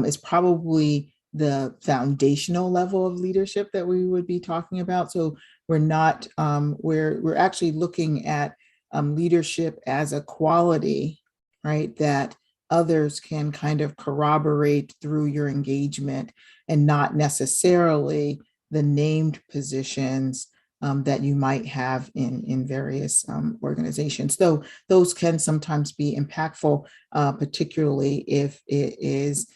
is probably the foundational level of leadership that we would be talking about. So we're not, we're actually looking at leadership as a quality, right, that others can kind of corroborate through your engagement, and not necessarily the named positions that you might have in various organizations. Though those can sometimes be impactful, particularly if it is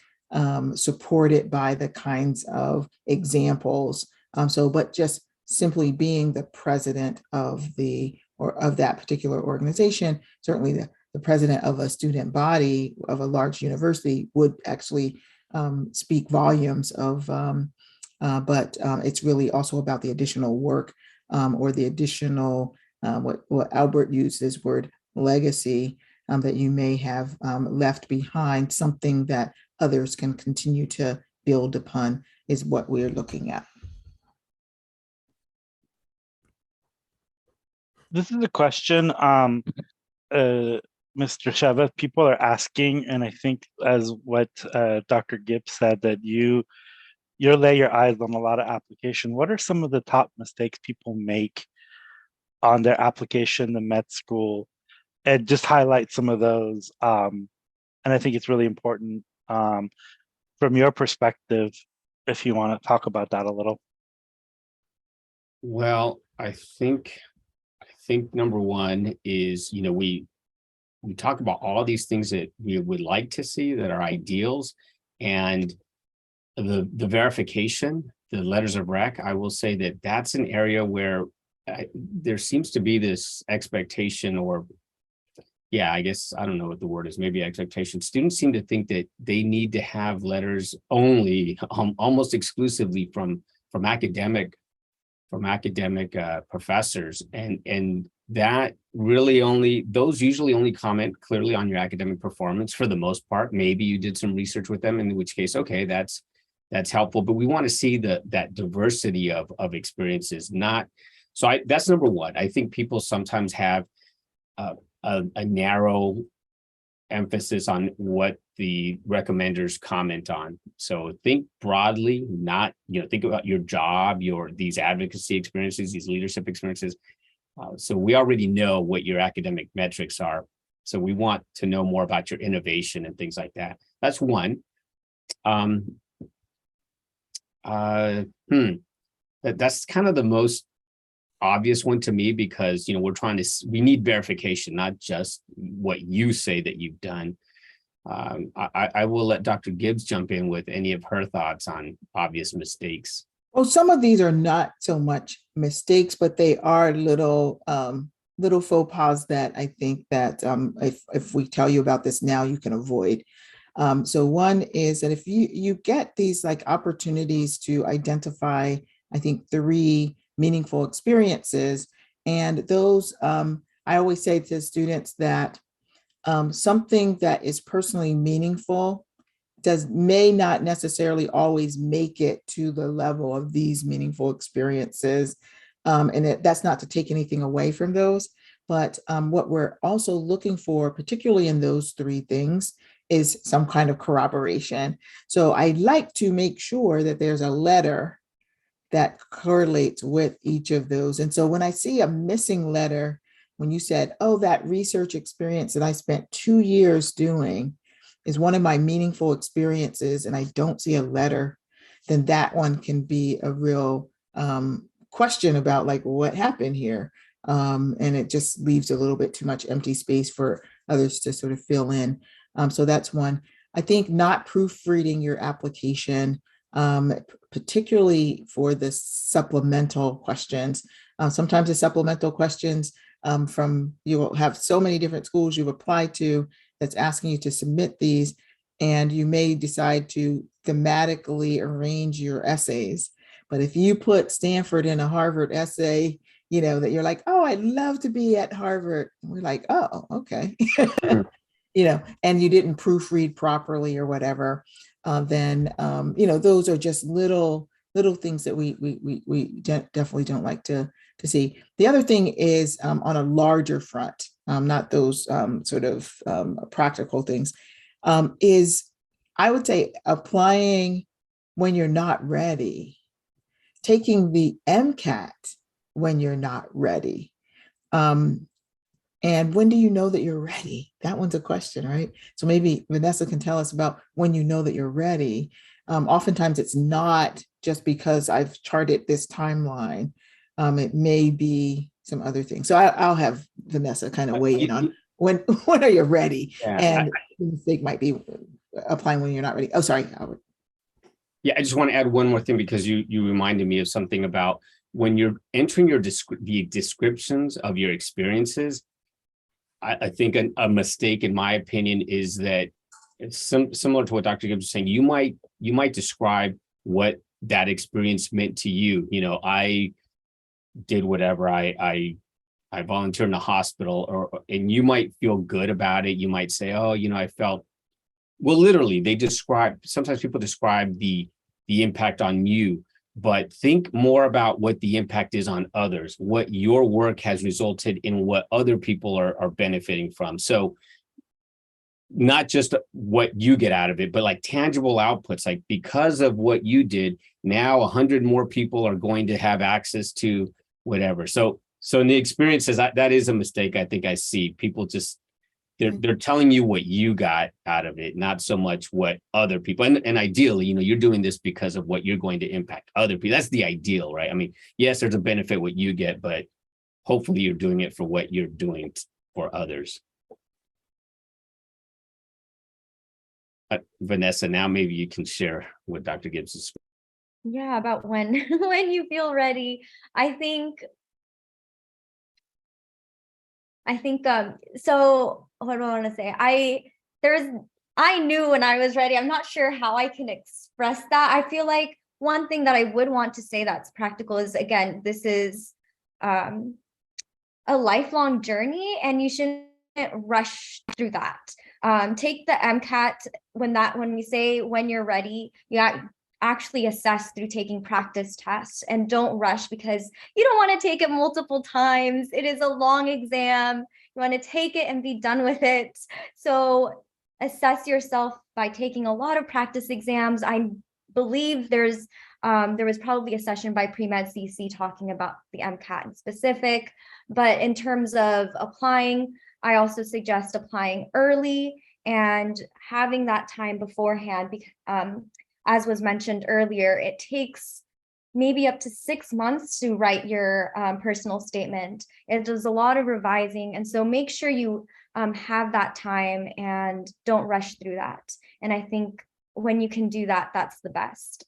supported by the kinds of examples. But just simply being the president of that particular organization, certainly the president of a student body of a large university would actually speak volumes of, but it's really also about the additional work or the additional, what Albert used this word, legacy, that you may have left behind, something that others can continue to build upon is what we're looking at. This is a question, Mr. Chavez, people are asking, and I think as what Dr. Gibbs said, that you lay your eyes on a lot of application. What are some of the top mistakes people make on their application to med school? And just highlight some of those. And I think it's really important from your perspective, if you want to talk about that a little. Well, I think number one is, we talk about all these things that we would like to see that are ideals, and the verification, the letters of rec. I will say that that's an area where there seems to be this expectation, or I guess I don't know what the word is, maybe expectation. Students seem to think that they need to have letters only, almost exclusively from academic professors, and that really those usually only comment clearly on your academic performance for the most part. Maybe you did some research with them, in which case, okay, that's helpful. But we want to see that diversity of experiences. That's number one. I think people sometimes have a narrow emphasis on what the recommenders comment on. So think broadly, not, think about your job, these advocacy experiences, these leadership experiences. So we already know what your academic metrics are. So we want to know more about your innovation and things like that. That's one. That's kind of the most obvious one to me, because we need verification, not just what you say that you've done. I will let Dr. Gibbs jump in with any of her thoughts on obvious mistakes. Well, some of these are not so much mistakes, but they are little faux pas that I think that if we tell you about this now, you can avoid. So one is that if you get these like opportunities to identify, I think 3 meaningful experiences, and those, I always say to students that something that is personally meaningful may not necessarily always make it to the level of these meaningful experiences. And that's not to take anything away from those, but what we're also looking for, particularly in those 3 things, is some kind of corroboration. So I like to make sure that there's a letter that correlates with each of those. And so when I see a missing letter, when you said, oh, that research experience that I spent 2 years doing is one of my meaningful experiences, and I don't see a letter, then that one can be a real question about like what happened here. And it just leaves a little bit too much empty space for others to sort of fill in. So that's one. I think not proofreading your application, particularly for the supplemental questions. Sometimes the supplemental questions you will have so many different schools you've applied to that's asking you to submit these, and you may decide to thematically arrange your essays. But if you put Stanford in a Harvard essay, that you're like, oh, I'd love to be at Harvard. And we're like, oh, okay. And you didn't proofread properly or whatever, then, those are just little things that we definitely don't like to see. The other thing is on a larger front, not those sort of practical things, is I would say applying when you're not ready, taking the MCAT when you're not ready. And when do you know that you're ready? That one's a question, right? So maybe Vanessa can tell us about when you know that you're ready. Oftentimes it's not just because I've charted this timeline. It may be some other things. So I'll have Vanessa kind of weigh in on when are you ready? Yeah, and the mistake might be applying when you're not ready. Oh, sorry, Albert. Yeah, I just want to add one more thing, because you reminded me of something about when you're entering the descriptions of your experiences. I think a mistake, in my opinion, is that it's similar to what Dr. Gibbs was saying. You might describe what that experience meant to you. You know, I did whatever, I volunteered in the hospital, and you might feel good about it. You might say, oh, you know, I felt, well, literally, sometimes people describe the impact on you, but think more about what the impact is on others, what your work has resulted in, what other people are benefiting from. So not just what you get out of it, but like tangible outputs, like because of what you did, now 100 more people are going to have access to whatever. So in the experiences, that is a mistake I think I see. People just, they're telling you what you got out of it, not so much what other people, and ideally, you know, you're doing this because of what you're going to impact other people. That's the ideal, right? I mean, yes, there's a benefit what you get, but hopefully you're doing it for what you're doing for others. Vanessa, now maybe you can share what Dr. Gibbs is. Yeah, about when you feel ready. I think so what do I want to say? I knew when I was ready. I'm not sure how I can express that. I feel like one thing that I would want to say that's practical is, again, this is a lifelong journey, and you shouldn't rush through that. Take the MCAT when we say when you're ready, you actually assess through taking practice tests, and don't rush, because you don't want to take it multiple times. It is a long exam. You want to take it and be done with it. So assess yourself by taking a lot of practice exams. I believe there was probably a session by Pre-Med CC talking about the MCAT in specific, but in terms of applying, I also suggest applying early and having that time beforehand, because as was mentioned earlier, it takes maybe up to 6 months to write your personal statement. It does a lot of revising, and so make sure you have that time and don't rush through that. And I think when you can do that, that's the best.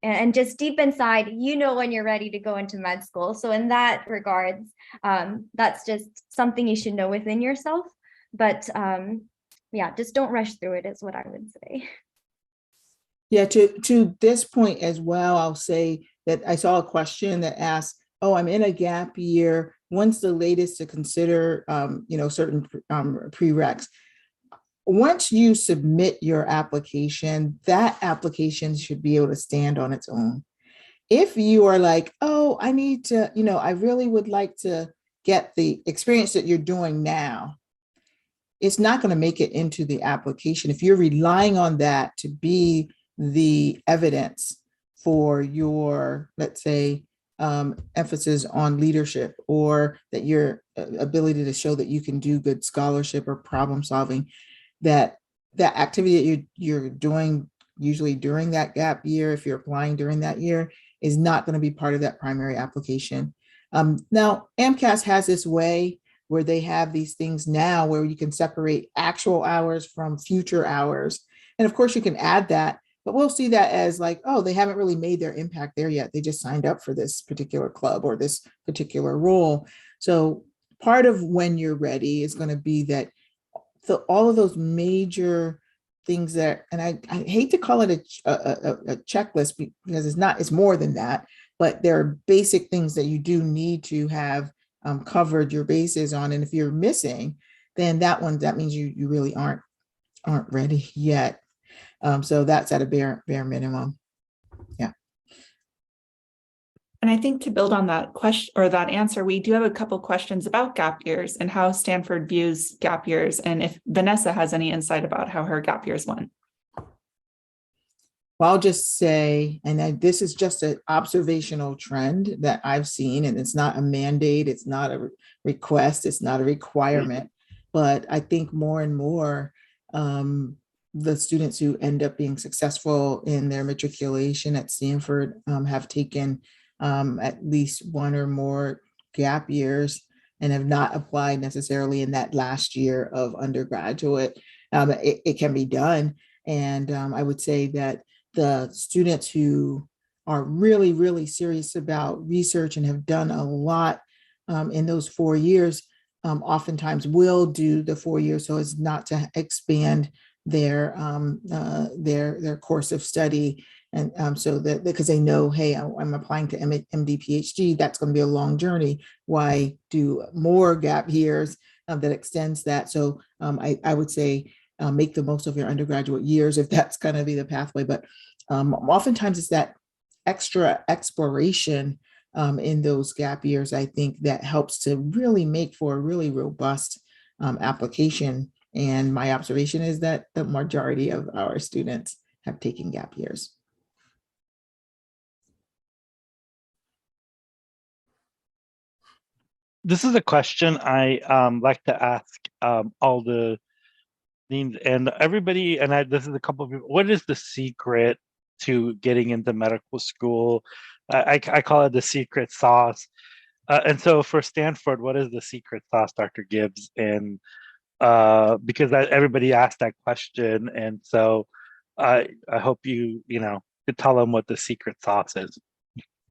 And just deep inside, you know when you're ready to go into med school. So in that regards, that's just something you should know within yourself. But yeah, just don't rush through it is what I would say. Yeah, to this point as well, I'll say that I saw a question that asked, oh, I'm in a gap year. When's the latest to consider, certain prereqs? Once you submit your application, that application should be able to stand on its own. If you are like, oh, I need to, I really would like to get the experience that you're doing now, it's not going to make it into the application. If you're relying on that to be the evidence for your, let's say, emphasis on leadership, or that your ability to show that you can do good scholarship or problem solving, that activity that you're doing usually during that gap year, if you're applying during that year, is not going to be part of that primary application. Now, AMCAS has this way where they have these things now where you can separate actual hours from future hours. And of course you can add that, but we'll see that as like, oh, they haven't really made their impact there yet. They just signed up for this particular club or this particular role. So part of when you're ready is going to be that all of those major things that, and I hate to call it a checklist, because it's more than that, but there are basic things that you do need to have covered your bases on. And if you're missing, then that means you really aren't ready yet. So that's at a bare minimum. Yeah. And I think to build on that question or that answer, we do have a couple questions about gap years and how Stanford views gap years, and if Vanessa has any insight about how her gap years went. Well, I'll just say, and this is just an observational trend that I've seen, and it's not a mandate, it's not a request, it's not a requirement, but I think more and more the students who end up being successful in their matriculation at Stanford have taken at least one or more gap years and have not applied necessarily in that last year of undergraduate. It can be done. And I would say that the students who are really, really serious about research and have done a lot in those 4 years oftentimes will do the 4 years so as not to expand their course of study. And so that because they know, hey, I'm applying to MD, PhD, that's going to be a long journey. Why do more gap years that extends that? So I would say make the most of your undergraduate years if that's going to be the pathway. But oftentimes it's that extra exploration in those gap years, I think, that helps to really make for a really robust application. And my observation is that the majority of our students have taken gap years. This is a question I like to ask all the deans and everybody, and this is a couple of people. What is the secret to getting into medical school? I call it the secret sauce. And so for Stanford, what is the secret sauce, Dr. Gibbs? And because everybody asked that question, and so I hope you could tell them what the secret sauce is.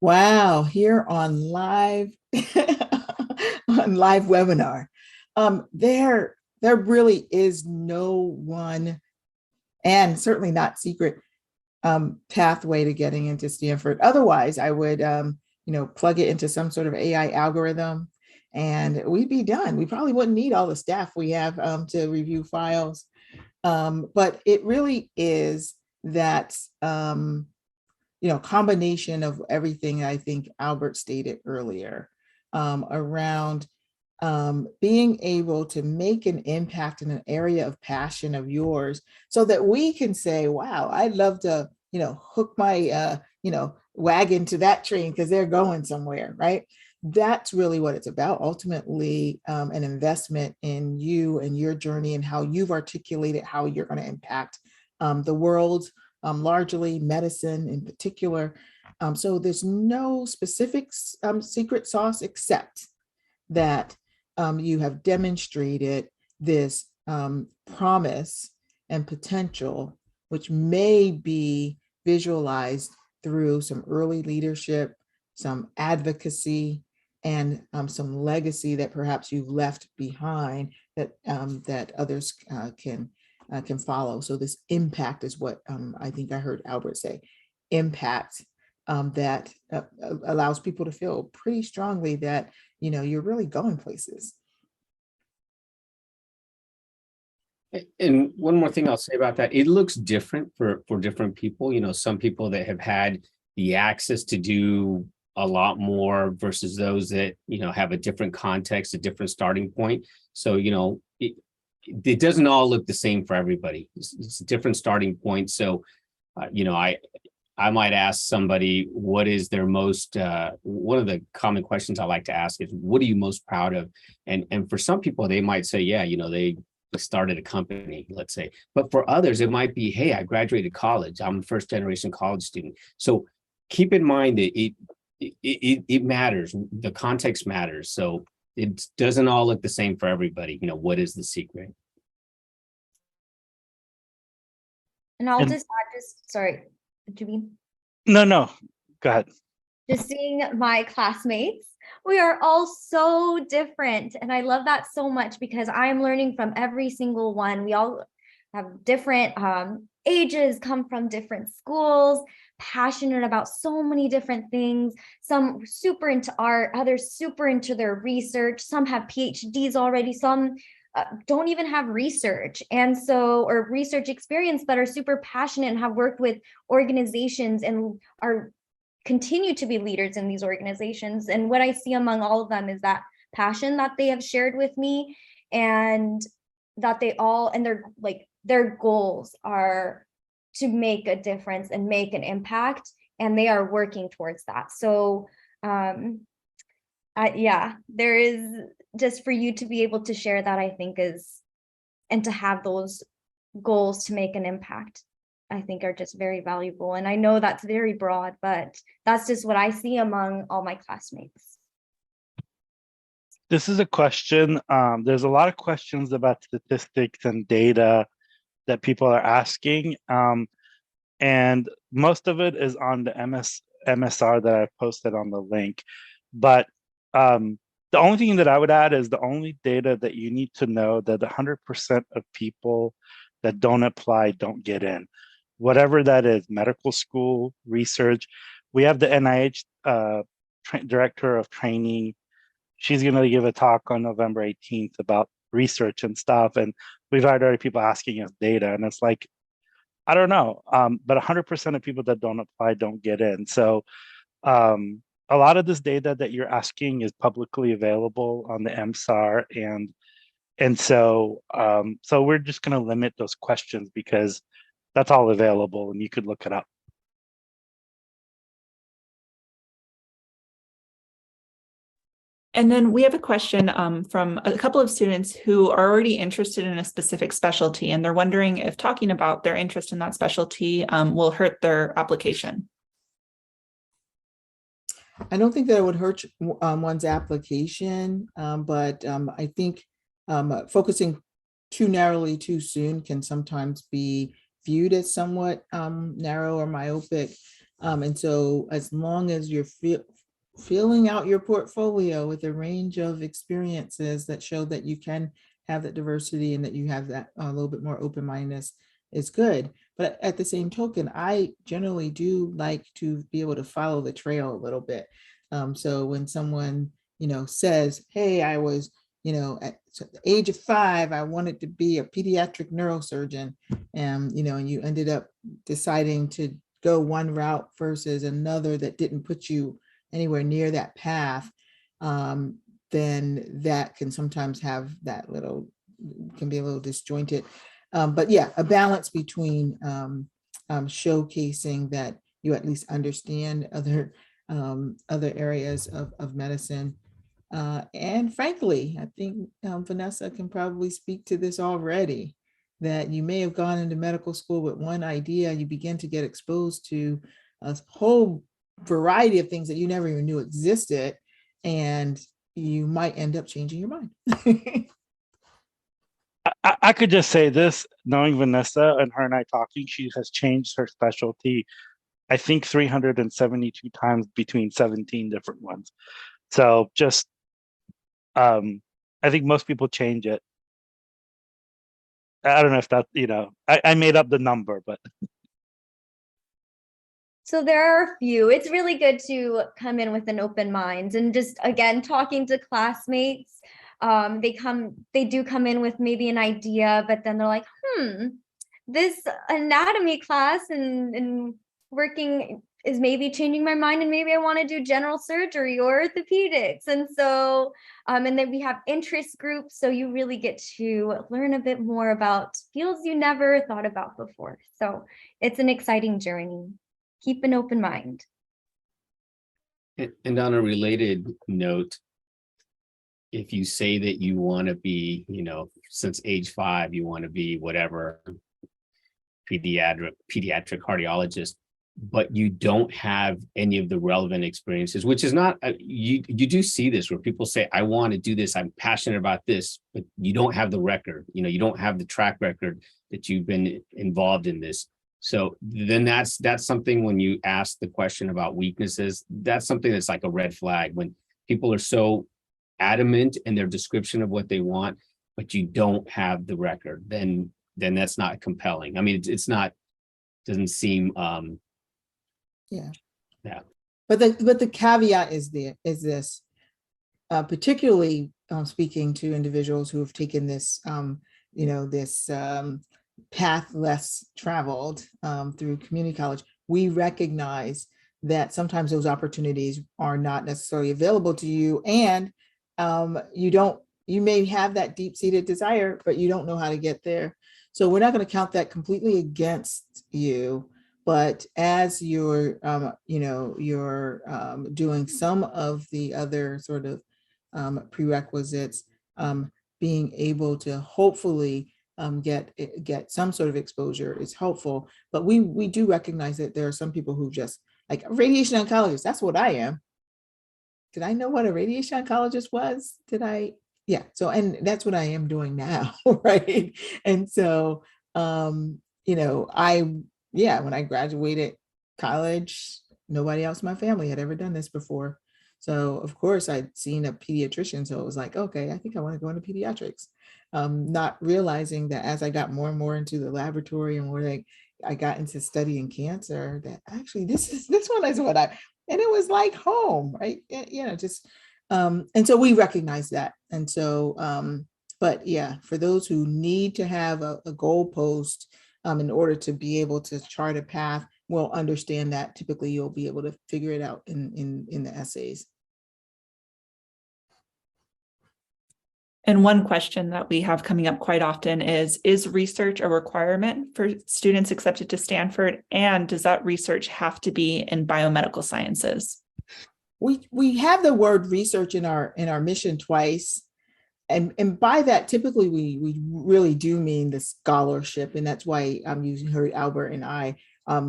Wow, here on live on live webinar. There really is no one, and certainly not secret, pathway to getting into Stanford. Otherwise, I would plug it into some sort of AI algorithm and we'd be done. We probably wouldn't need all the staff we have to review files. But it really is that combination of everything I think Albert stated earlier around being able to make an impact in an area of passion of yours so that we can say, wow, I'd love to, hook my, wagon to that train because they're going somewhere, right? That's really what it's about. Ultimately, an investment in you and your journey and how you've articulated how you're going to impact the world, largely medicine in particular. So there's no specific secret sauce except that you have demonstrated this promise and potential, which may be visualized through some early leadership, some advocacy, and some legacy that perhaps you've left behind that that others can follow. So this impact is what I think I heard Albert say, impact that allows people to feel pretty strongly that you're really going places. And one more thing I'll say about that, it looks different for different people. Some people that have had the access to do a lot more versus those that, have a different context, a different starting point. So, it doesn't all look the same for everybody. It's a different starting point. So, I might ask somebody, what is their most, one of the common questions I like to ask is, what are you most proud of? And for some people, they might say, yeah, they started a company, let's say. But for others, it might be, hey, I graduated college. I'm a first generation college student. So keep in mind that it matters. The context matters. So it doesn't all look the same for everybody. What is the secret? And I'll just add, sorry, Jimmy. No, go ahead. Just seeing my classmates, we are all so different. And I love that so much because I'm learning from every single one. We all have different ages, come from different schools, passionate about so many different things. Some super into art, others super into their research. Some have PhDs already, some don't even have research or research experience, but are super passionate and have worked with organizations and are continue to be leaders in these organizations. And what I see among all of them is that passion that they have shared with me, and that they all, and their goals are to make a difference and make an impact, and they are working towards that. So yeah, there is, just for you to be able to share that, I think and to have those goals to make an impact, I think are just very valuable. And I know that's very broad, but that's just what I see among all my classmates. This is a question. There's a lot of questions about statistics and data that people are asking. And most of it is on the MSR that I posted on the link. But The only thing that I would add is the only data that you need to know that 100% of people that don't apply don't get in. Whatever that is, medical school, research. We have the NIH director of training. She's going to give a talk on November 18th about research and stuff. And we've had already people asking us data. And it's like, I don't know. But 100% of people that don't apply don't get in. So a lot of this data that you're asking is publicly available on the MSAR. And so we're just going to limit those questions because that's all available and you could look it up. And then we have a question from a couple of students who are already interested in a specific specialty, and they're wondering if talking about their interest in that specialty will hurt their application. I don't think that it would hurt one's application, but I think focusing too narrowly too soon can sometimes be viewed as somewhat narrow or myopic. And so as long as you're filling out your portfolio with a range of experiences that show that you can have that diversity and that you have that a little bit more open-mindedness is good. But at the same token, I generally do like to be able to follow the trail a little bit. So when someone, says, hey, I was, at the age of 5, I wanted to be a pediatric neurosurgeon, and you ended up deciding to go one route versus another that didn't put you anywhere near that path, then that can sometimes have that can be a little disjointed. But yeah, a balance between showcasing that you at least understand other areas of medicine. And frankly, I think Vanessa can probably speak to this already, that you may have gone into medical school with one idea, you begin to get exposed to a whole variety of things that you never even knew existed, and you might end up changing your mind. I could just say this, knowing Vanessa and her and I talking, she has changed her specialty, I think 372 times between 17 different ones. So just, I think most people change it. I don't know if that, I made up the number, but. So there are a few. It's really good to come in with an open mind, and just, again, talking to classmates. They do come in with maybe an idea, but then they're like, this anatomy class and working is maybe changing my mind, and maybe I want to do general surgery or orthopedics. And so, and then we have interest groups. So you really get to learn a bit more about fields you never thought about before. So it's an exciting journey. Keep an open mind. And on a related note, if you say that you want to be, since age 5, you want to be whatever, pediatric cardiologist, but you don't have any of the relevant experiences, which is not, you do see this where people say, I want to do this, I'm passionate about this, but you don't have the record, you don't have the track record that you've been involved in this. So then that's something, when you ask the question about weaknesses, that's something that's like a red flag. When people are so adamant in their description of what they want, but you don't have the record, then that's not compelling. I mean, doesn't seem yeah. But the caveat is this, particularly speaking to individuals who have taken this this path less traveled through community college. We recognize that sometimes those opportunities are not necessarily available to you, and you may have that deep-seated desire, but you don't know how to get there. So we're not going to count that completely against you. But as you're doing some of the other sort of prerequisites, being able to hopefully get some sort of exposure is helpful. But we do recognize that there are some people who just, like, radiation oncologist, that's what I am. Did I know what a radiation oncologist was? Yeah. So, and that's what I am doing now, right? And so, when I graduated college, nobody else in my family had ever done this before. So of course I'd seen a pediatrician. So it was like, okay, I think I want to go into pediatrics. Not realizing that as I got more and more into the laboratory and more like I got into studying cancer, that actually this one is what and it was like home, right? Just and so we recognize that. And so but yeah, for those who need to have a goalpost in order to be able to chart a path, we'll understand that typically you'll be able to figure it out in the essays. And one question that we have coming up quite often is research a requirement for students accepted to Stanford? And does that research have to be in biomedical sciences? We have the word research in our mission twice. And by that, typically we really do mean the scholarship. And that's why I'm heard Albert and I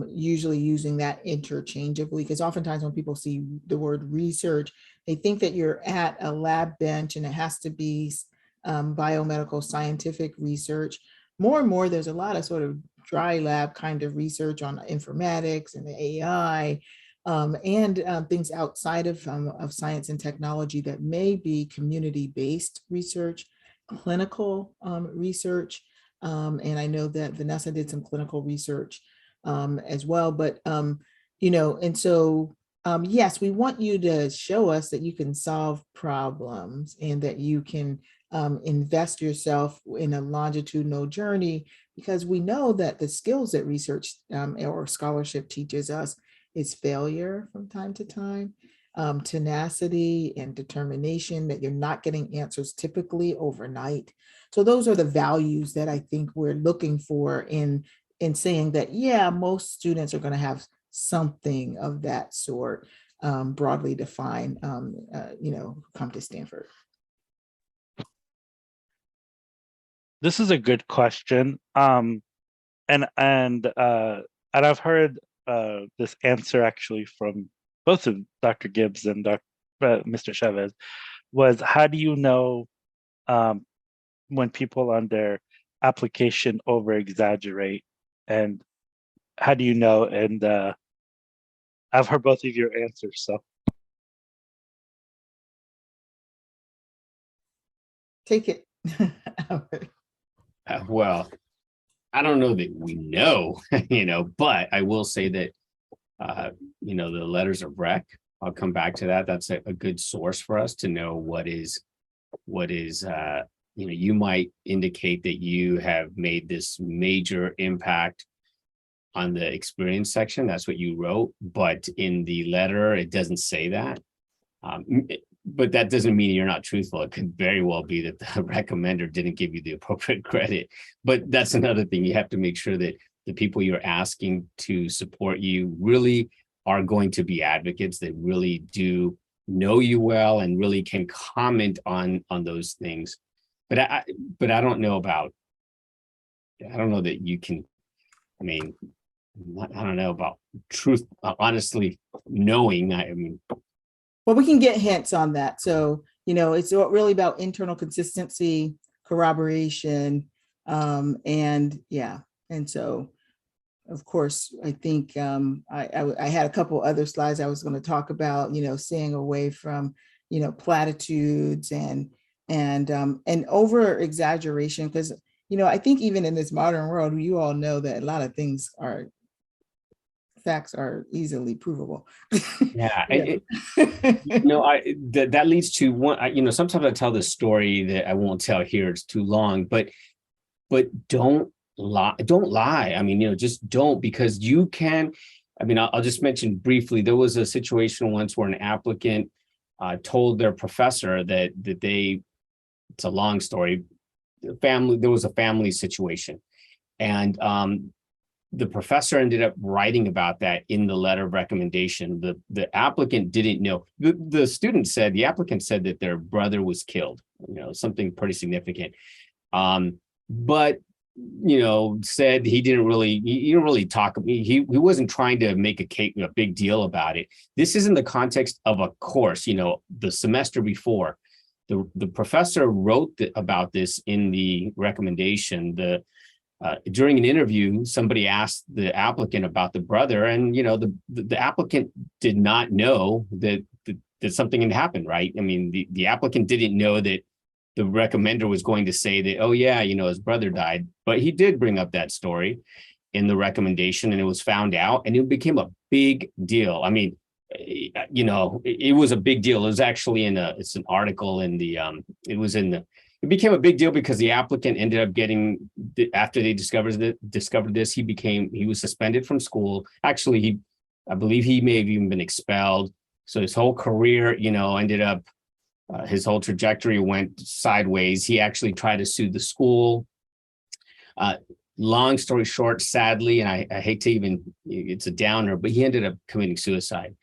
usually using that interchangeably, because oftentimes when people see the word research, they think that you're at a lab bench and it has to be biomedical scientific research. More and more, there's a lot of sort of dry lab kind of research on informatics and the AI and things outside of science and technology that may be community-based research, clinical research. And I know that Vanessa did some clinical research as well, but, and so, yes, we want you to show us that you can solve problems and that you can invest yourself in a longitudinal journey, because we know that the skills that research or scholarship teaches us is failure from time to time, tenacity and determination, that you're not getting answers typically overnight. So those are the values that I think we're looking for in saying that, yeah, most students are going to have something of that sort, broadly defined, come to Stanford. This is a good question. And I've heard this answer actually from both of Dr. Gibbs and Mr. Chavez, was how do you know when people on their application over exaggerate, and how do you know? And I've heard both of your answers, so. Take it. Well, I don't know that we know, but I will say that, the letters of rec, I'll come back to that. That's a good source for us to know what is, you might indicate that you have made this major impact on the experience section. That's what you wrote, but in the letter, it doesn't say that. But that doesn't mean you're not truthful. It could very well be that the recommender didn't give you the appropriate credit. But that's another thing. You have to make sure that the people you're asking to support you really are going to be advocates that really do know you well and really can comment on those things. But I don't know that you can, I don't know about truth, honestly knowing. Well, we can get hints on that. So, it's really about internal consistency, corroboration, and yeah. And so, of course, I think I had a couple other slides I was going to talk about, staying away from, platitudes and over exaggeration, because, I think even in this modern world, you all know that a lot of things facts are easily provable. Yeah. That leads to one, sometimes I tell this story that I won't tell here, it's too long, but don't lie. Just don't, because you can, I'll just mention briefly, there was a situation once where an applicant told their professor that it's a long story, there was a family situation. And the professor ended up writing about that in the letter of recommendation. The applicant didn't know. The applicant said that their brother was killed, something pretty significant. But said he didn't really talk. He wasn't trying to make a big deal about it. This is in the context of a course. The semester before, the professor wrote about this in the recommendation. During an interview, somebody asked the applicant about the brother, and the applicant did not know that that something had happened, right? I mean, the applicant didn't know that the recommender was going to say that, oh yeah, his brother died, but he did bring up that story in the recommendation, and it was found out, and it became a big deal. I mean, it was a big deal. It was actually it's an article in the, it became a big deal because the applicant ended up getting, after they discovered this, he was suspended from school. Actually, I believe he may have even been expelled. So his whole career, ended up, his whole trajectory went sideways. He actually tried to sue the school. Long story short, sadly, and I hate to even, it's a downer, but he ended up committing suicide.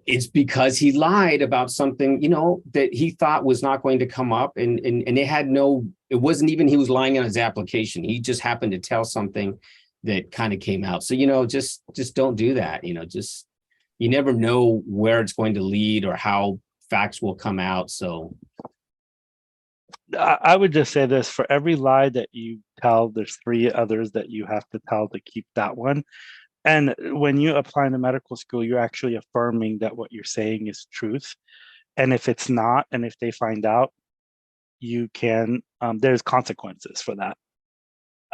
It's because he lied about something, that he thought was not going to come up, and it wasn't even he was lying on his application. He just happened to tell something that kind of came out. So, just don't do that. You never know where it's going to lead or how facts will come out. So I would just say this: for every lie that you tell, there's 3 others that you have to tell to keep that one. And when you apply to medical school, you're actually affirming that what you're saying is truth. And if it's not, and if they find out, you can, there's consequences for that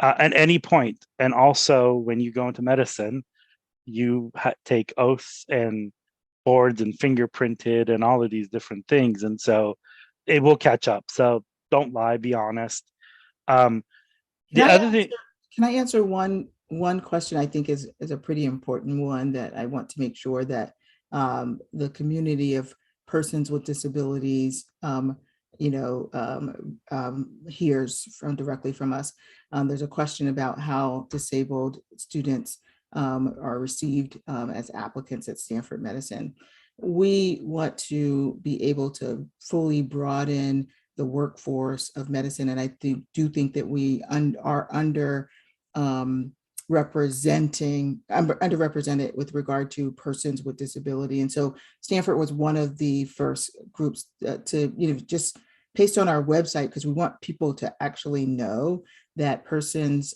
at any point. And also, when you go into medicine, you take oaths and boards and fingerprinted and all of these different things. And so it will catch up. So don't lie, be honest. The other thing. Can I answer one question I think is a pretty important one that I want to make sure that the community of persons with disabilities hears directly from us. There's a question about how disabled students are received as applicants at Stanford Medicine. We want to be able to fully broaden the workforce of medicine, and I do think that we are underrepresented with regard to persons with disability. And so Stanford was one of the first groups to just paste on our website, because we want people to actually know that persons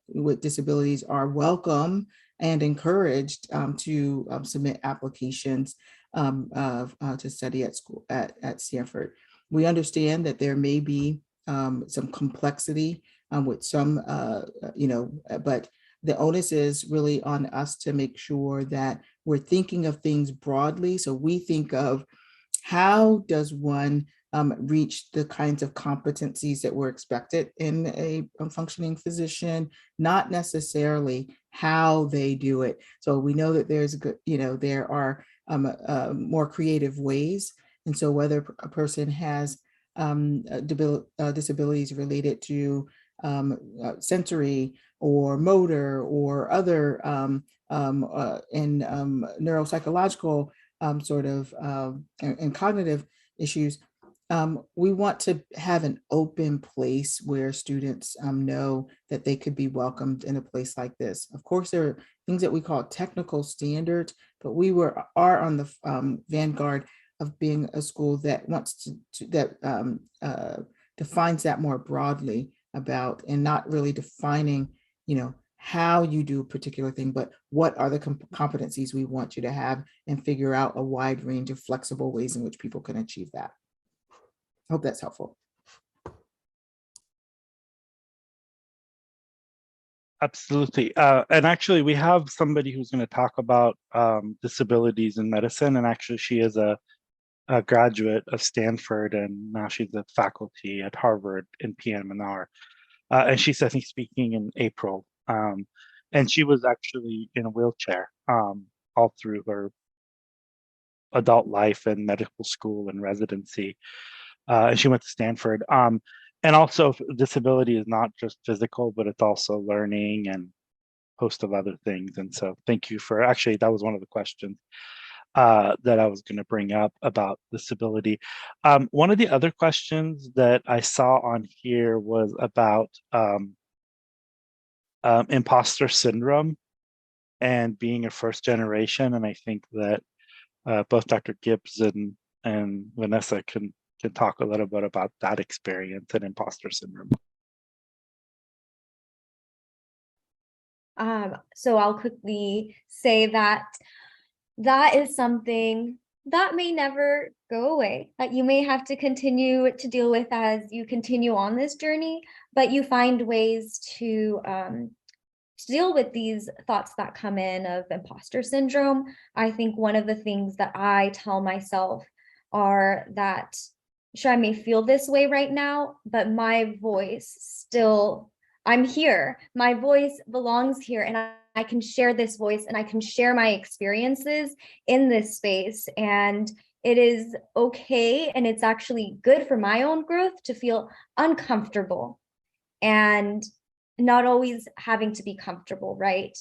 with disabilities are welcome and encouraged to submit applications to study at school at Stanford. We understand that there may be some complexity with some, but the onus is really on us to make sure that we're thinking of things broadly. So we think of, how does one reach the kinds of competencies that were expected in a functioning physician, not necessarily how they do it. So we know that there are more creative ways. And so whether a person has disabilities related to sensory or motor or other and neuropsychological and cognitive issues, we want to have an open place where students know that they could be welcomed in a place like this. Of course, there are things that we call technical standards, but we are on the vanguard of being a school that wants to defines that more broadly about, and not really defining, how you do a particular thing, but what are the competencies we want you to have, and figure out a wide range of flexible ways in which people can achieve that. I hope that's helpful. Absolutely. And actually, we have somebody who's going to talk about disabilities in medicine. And actually, she is a graduate of Stanford, and now she's a faculty at Harvard in PM&R. And she's, I think, speaking in April. And she was actually in a wheelchair all through her adult life and medical school and residency. And she went to Stanford. And also, disability is not just physical, but it's also learning and a host of other things. And so thank you for, actually, that was one of the questions that I was going to bring up about disability. One of the other questions that I saw on here was about imposter syndrome and being a first generation. And I think that both Dr. Gibbs and Vanessa can talk a little bit about that experience and imposter syndrome. So I'll quickly say that that is something that may never go away, that you may have to continue to deal with as you continue on this journey, but you find ways to deal with these thoughts that come in of imposter syndrome. I think one of the things that I tell myself are that, sure, I may feel this way right now, but my voice still, I'm here. My voice belongs here, and I can share this voice and I can share my experiences in this space. And it is okay. And it's actually good for my own growth to feel uncomfortable and not always having to be comfortable, right?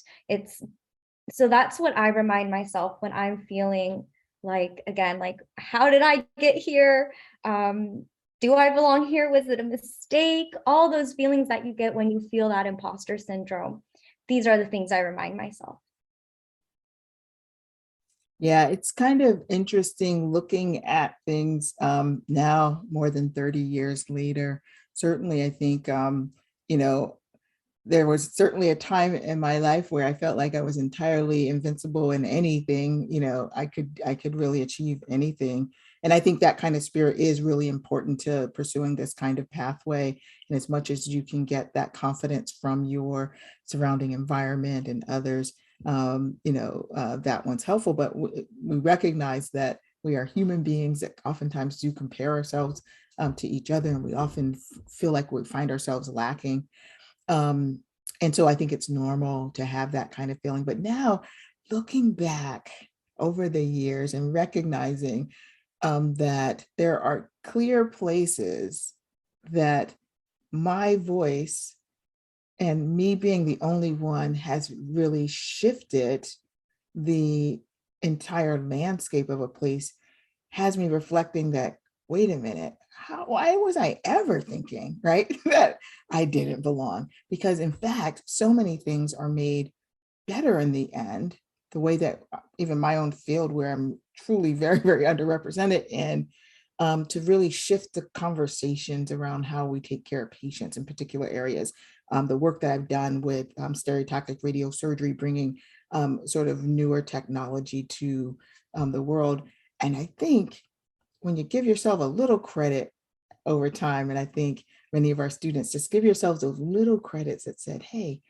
So that's what I remind myself when I'm feeling like, again, like, how did I get here? Do I belong here? Was it a mistake? All those feelings that you get when you feel that imposter syndrome. These are the things I remind myself. Yeah, it's kind of interesting looking at things now, more than 30 years later. Certainly, I think, there was certainly a time in my life where I felt like I was entirely invincible in anything, I could really achieve anything. And I think that kind of spirit is really important to pursuing this kind of pathway. And as much as you can get that confidence from your surrounding environment and others, that one's helpful. But we recognize that we are human beings that oftentimes do compare ourselves to each other, and we often feel like we find ourselves lacking. And so I think it's normal to have that kind of feeling. But now, looking back over the years and recognizing that there are clear places that my voice and me being the only one has really shifted the entire landscape of a place, has me reflecting that, wait a minute, why was I ever thinking, right, that I didn't belong? Because in fact, so many things are made better in the end, the way that even my own field, where I'm truly very, very underrepresented in, to really shift the conversations around how we take care of patients in particular areas. The work that I've done with stereotactic radiosurgery, bringing sort of newer technology to the world. And I think when you give yourself a little credit over time, and I think many of our students just give yourselves those little credits that said, hey,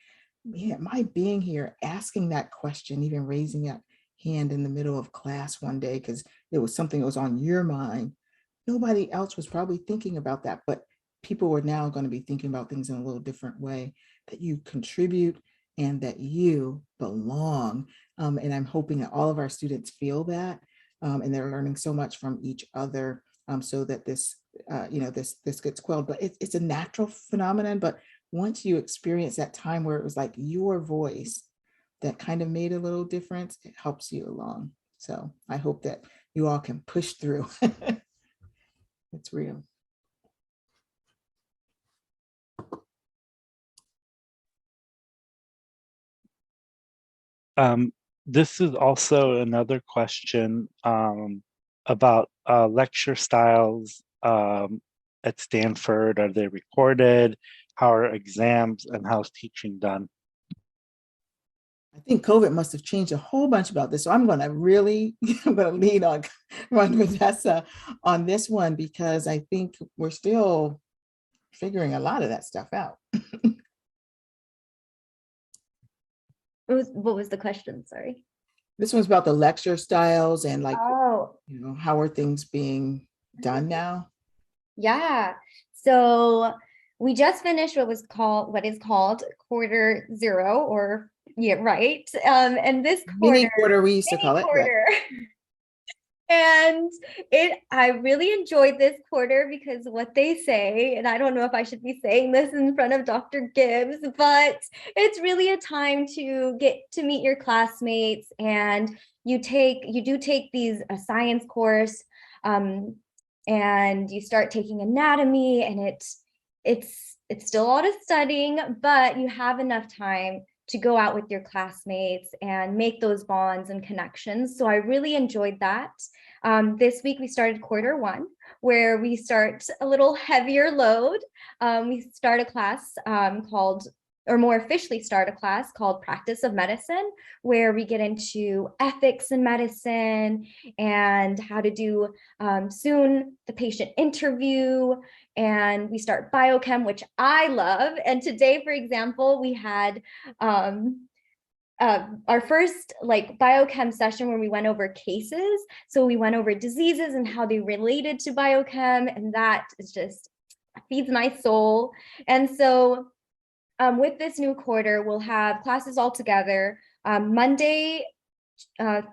man, my being here, asking that question, even raising that hand in the middle of class one day, because it was something that was on your mind. Nobody else was probably thinking about that, but people were now going to be thinking about things in a little different way, that you contribute and that you belong. And I'm hoping that all of our students feel that, and they're learning so much from each other, so that this gets quelled. But it's a natural phenomenon. But once you experience that time where it was like your voice that kind of made a little difference, it helps you along. So I hope that you all can push through. It's real. This is also another question about lecture styles at Stanford. Are they recorded? How are exams, and how's teaching done? I think COVID must have changed a whole bunch about this. So I'm going to lean on Vanessa on this one, because I think we're still figuring a lot of that stuff out. What was the question? Sorry. This one's about the lecture styles and Oh, how are things being done now? yeah. So we just finished what is called quarter zero, or yeah, right. And this Mini quarter, we used to call it. quarter. And I really enjoyed this quarter, because what they say, and I don't know if I should be saying this in front of Dr. Gibbs, but it's really a time to get to meet your classmates, and you do take a science course, and you start taking anatomy, and it's still a lot of studying, but you have enough time to go out with your classmates and make those bonds and connections. So I really enjoyed that. This week we started quarter one, where we start a little heavier load. We start a class called or more officially start a class called Practice of Medicine, where we get into ethics in medicine and how to do soon the patient interview. And we start biochem, which I love. And today, for example, we had our first biochem session where we went over cases. So we went over diseases and how they related to biochem. And that is just feeds my soul. And so with this new quarter, we'll have classes all together Monday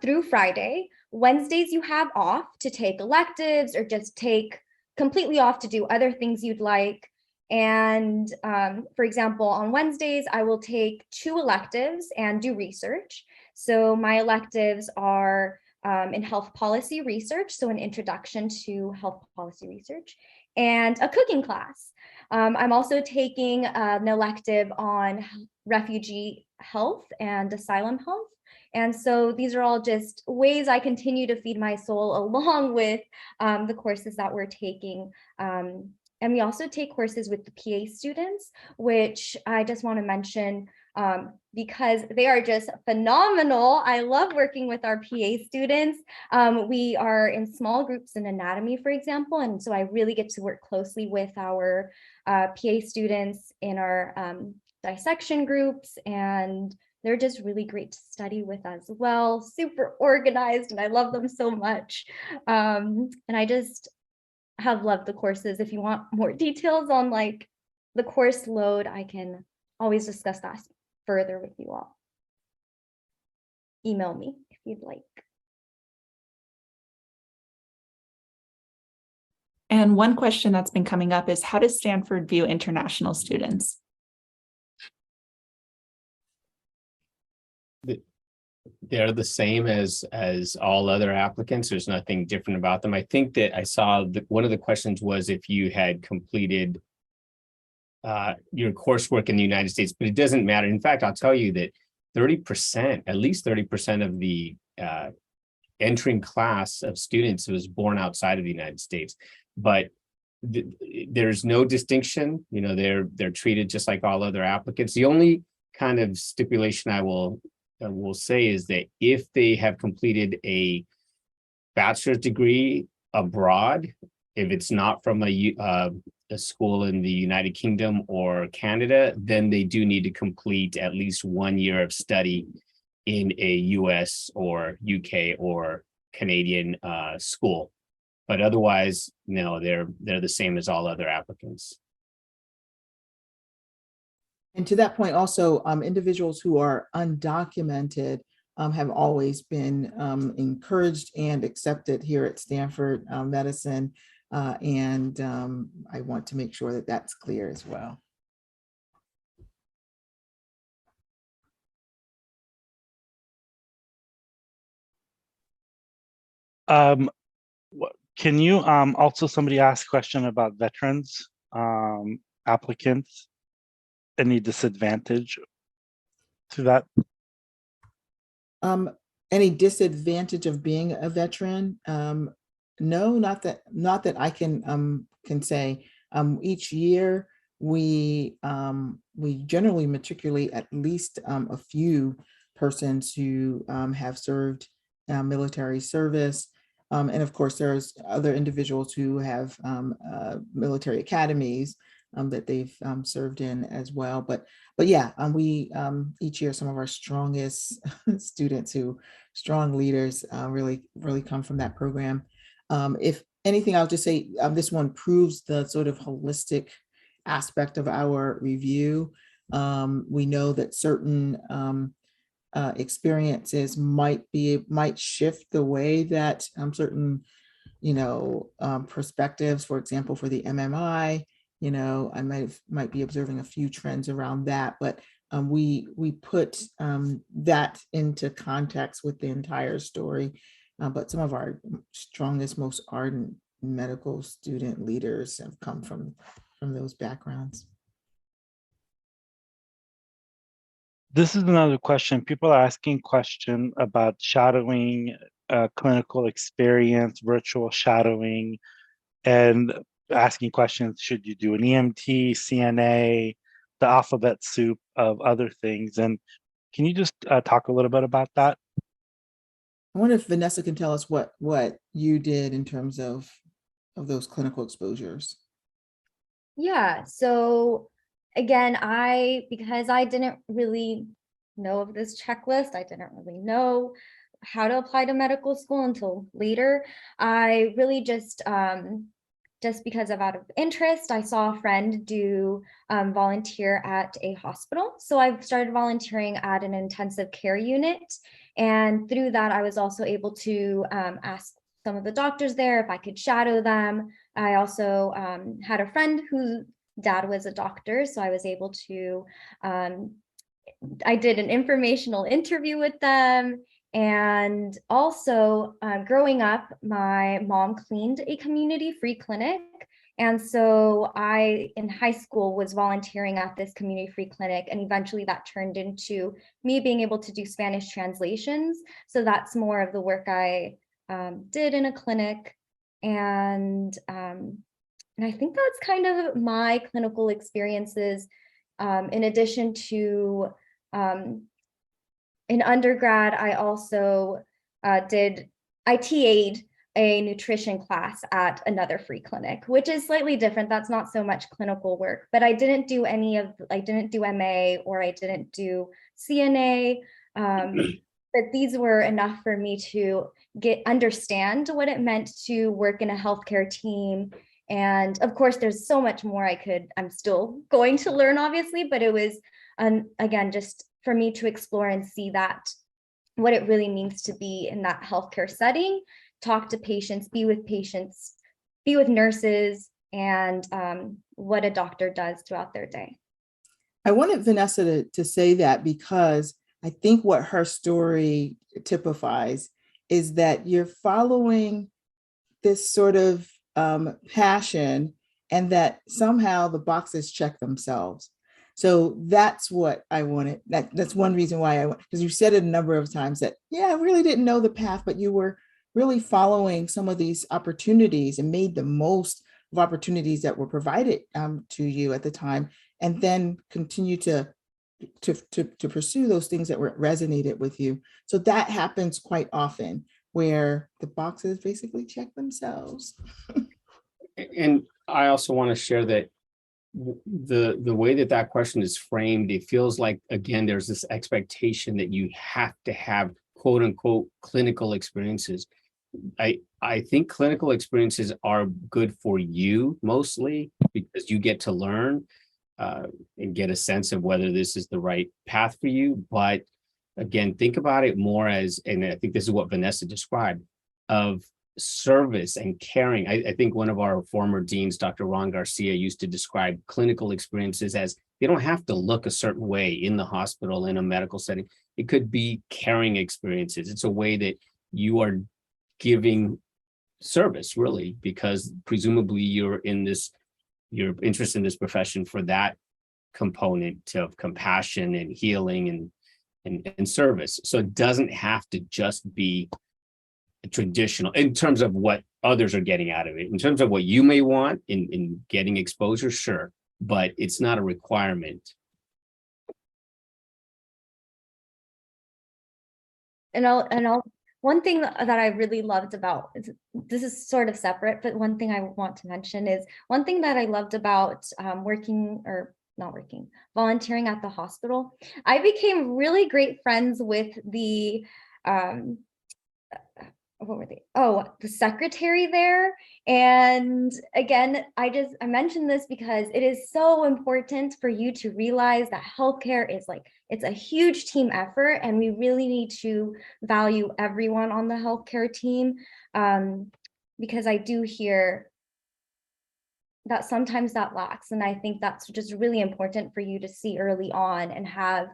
through Friday. Wednesdays you have off to take electives or just take completely off to do other things you'd like. And for example, on Wednesdays, I will take 2 electives and do research. So my electives are in health policy research, so an introduction to health policy research, and a cooking class. I'm also taking an elective on refugee health and asylum health. And so these are all just ways I continue to feed my soul along with the courses that we're taking. And we also take courses with the PA students, which I just want to mention because they are just phenomenal. I love working with our PA students. We are in small groups in anatomy, for example, and so I really get to work closely with our PA students in our dissection groups, and they're just really great to study with as well. Super organized, and I love them so much. And I just have loved the courses. If you want more details on the course load, I can always discuss that further with you all. Email me if you'd like. And one question that's been coming up is, how does Stanford view international students? They're the same as all other applicants. There's nothing different about them. I think that I saw one of the questions was if you had completed your coursework in the United States, but it doesn't matter. In fact, I'll tell you that 30%, at least 30% of the entering class of students was born outside of the United States. But there's no distinction. You know, they're treated just like all other applicants. The only kind of stipulation I will say is that if they have completed a bachelor's degree abroad, if it's not from a school in the United Kingdom or Canada, then they do need to complete at least 1 year of study in a US or UK or Canadian school. But otherwise, no, they're the same as all other applicants. And to that point also, individuals who are undocumented have always been encouraged and accepted here at Stanford Medicine. And I want to make sure that that's clear as well. Can you also, somebody asked a question about veterans applicants? Any disadvantage to that? Any disadvantage of being a veteran? No, not that I can say. Each year we generally matriculate at least a few persons who have served military service. And of course, there's other individuals who have military academies that they've served in as well. But yeah, we each year some of our strongest students strong leaders really come from that program. If anything, I'll just say this one proves the sort of holistic aspect of our review. We know that certain experiences might shift the way that certain perspectives, for example, for the MMI, I might be observing a few trends around that, but we put that into context with the entire story. But some of our strongest, most ardent medical student leaders have come from those backgrounds. This is another question. People are asking question about shadowing, clinical experience, virtual shadowing, and asking questions, should you do an EMT, CNA, the alphabet soup of other things. And can you just talk a little bit about that? I wonder if Vanessa can tell us what you did in terms of those clinical exposures. Yeah, so again, because I didn't really know of this checklist, I didn't really know how to apply to medical school until later. I really just because of out of interest, I saw a friend do volunteer at a hospital. So I started volunteering at an intensive care unit. And through that, I was also able to ask some of the doctors there if I could shadow them. I also had a friend whose dad was a doctor, so I was able to, I did an informational interview with them. And also growing up, my mom cleaned a community free clinic. And so I, in high school, was volunteering at this community free clinic. And eventually that turned into me being able to do Spanish translations. So that's more of the work I did in a clinic. And I think that's kind of my clinical experiences. In addition to in undergrad, I also I TA'd a nutrition class at another free clinic, which is slightly different. That's not so much clinical work, but I didn't do I didn't do MA or I didn't do CNA. But these were enough for me to understand what it meant to work in a healthcare team. And of course, there's so much more I'm still going to learn, obviously, but it was, again, just for me to explore and see that what it really means to be in that healthcare setting, talk to patients, be with nurses, and what a doctor does throughout their day. I wanted Vanessa to say that because I think what her story typifies is that you're following this sort of passion and that somehow the boxes check themselves. So that's what I wanted. That's one reason why because you said it a number of times that, yeah, I really didn't know the path, but you were really following some of these opportunities and made the most of opportunities that were provided to you at the time, and then continue to pursue those things that resonated with you. So that happens quite often where the boxes basically check themselves. And I also want to share that the way that question is framed, it feels like, again, there's this expectation that you have to have quote unquote clinical experiences. I think clinical experiences are good for you mostly because you get to learn and get a sense of whether this is the right path for you. But again, think about it more as, and I think this is what Vanessa described, of service and caring. I think one of our former deans, Dr. Ron Garcia, used to describe clinical experiences as they don't have to look a certain way in the hospital, in a medical setting. It could be caring experiences. It's a way that you are giving service, really, because presumably you're interested in this profession for that component of compassion and healing and service. So it doesn't have to just be traditional in terms of what others are getting out of it. In terms of what you may want in getting exposure, sure, but it's not a requirement. One thing that I really loved about this is sort of separate, but one thing I want to mention is one thing that I loved about volunteering at the hospital. I became really great friends with the the secretary there. And again, I mentioned this because it is so important for you to realize that healthcare is it's a huge team effort, and we really need to value everyone on the healthcare team, because I do hear that sometimes that lacks. And I think that's just really important for you to see early on and have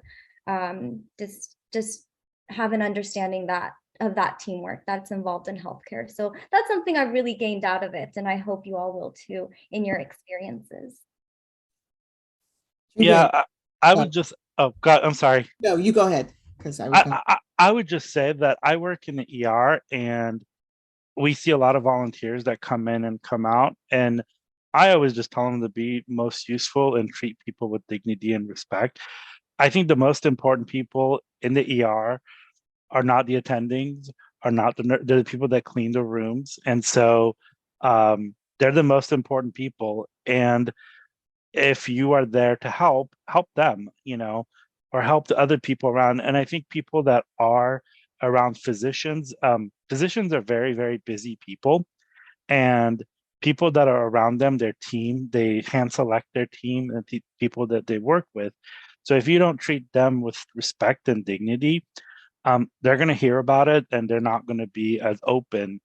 just have an understanding of that teamwork that's involved in healthcare. So that's something I've really gained out of it, and I hope you all will too in your experiences. Yeah, I would just, oh God, I'm sorry. No, you go ahead. Because I would just say that I work in the ER and we see a lot of volunteers that come in and come out. And I always just tell them to be most useful and treat people with dignity and respect. I think the most important people in the ER are not the attendings, are not they're the people that clean the rooms. And so they're the most important people. And if you are there to help them, or help the other people around. And I think people that are around physicians, physicians are very, very busy people. And people that are around them, their team, they hand select their team and people that they work with. So if you don't treat them with respect and dignity, they're going to hear about it and they're not going to be as open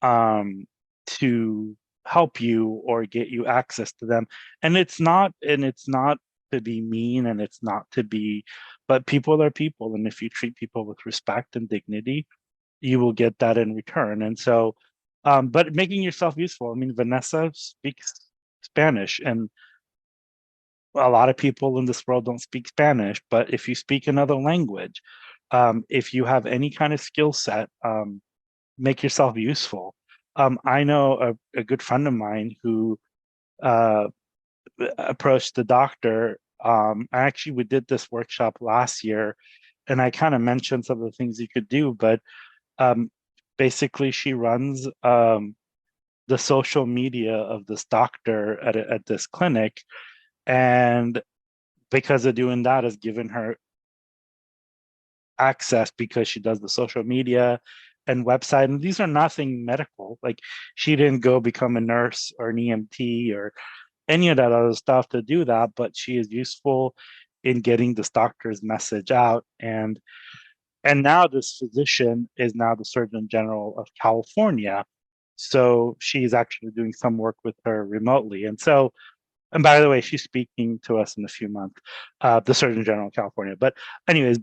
to help you or get you access to them. And it's not to be mean, and it's not to be, but people are people. And if you treat people with respect and dignity, you will get that in return. And so, but making yourself useful. I mean, Vanessa speaks Spanish, and a lot of people in this world don't speak Spanish, but if you speak another language, if you have any kind of skill set, make yourself useful. I know a good friend of mine who approached the doctor. We did this workshop last year, and I kind of mentioned some of the things you could do, but basically she runs the social media of this doctor at this clinic, and because of doing that has given her access, because she does the social media and website, and these are nothing medical. Like, she didn't go become a nurse or an EMT or any of that other stuff to do that, but she is useful in getting this doctor's message out. And now this physician is now the Surgeon General of California. So she's actually doing some work with her remotely. And so, and by the way, she's speaking to us in a few months, the Surgeon General of California. But anyways,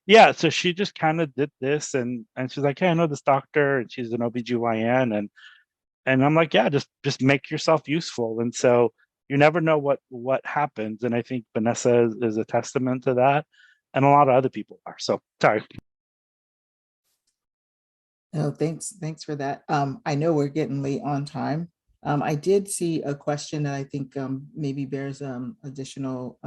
yeah, so she just kind of did this, and she's like, hey, I know this doctor, and she's an OBGYN, and I'm like, yeah, just make yourself useful. And so you never know what happens. And I think Vanessa is a testament to that, and a lot of other people are. So sorry. Oh, thanks for that. I know we're getting late on time. I did see a question that I think maybe bears additional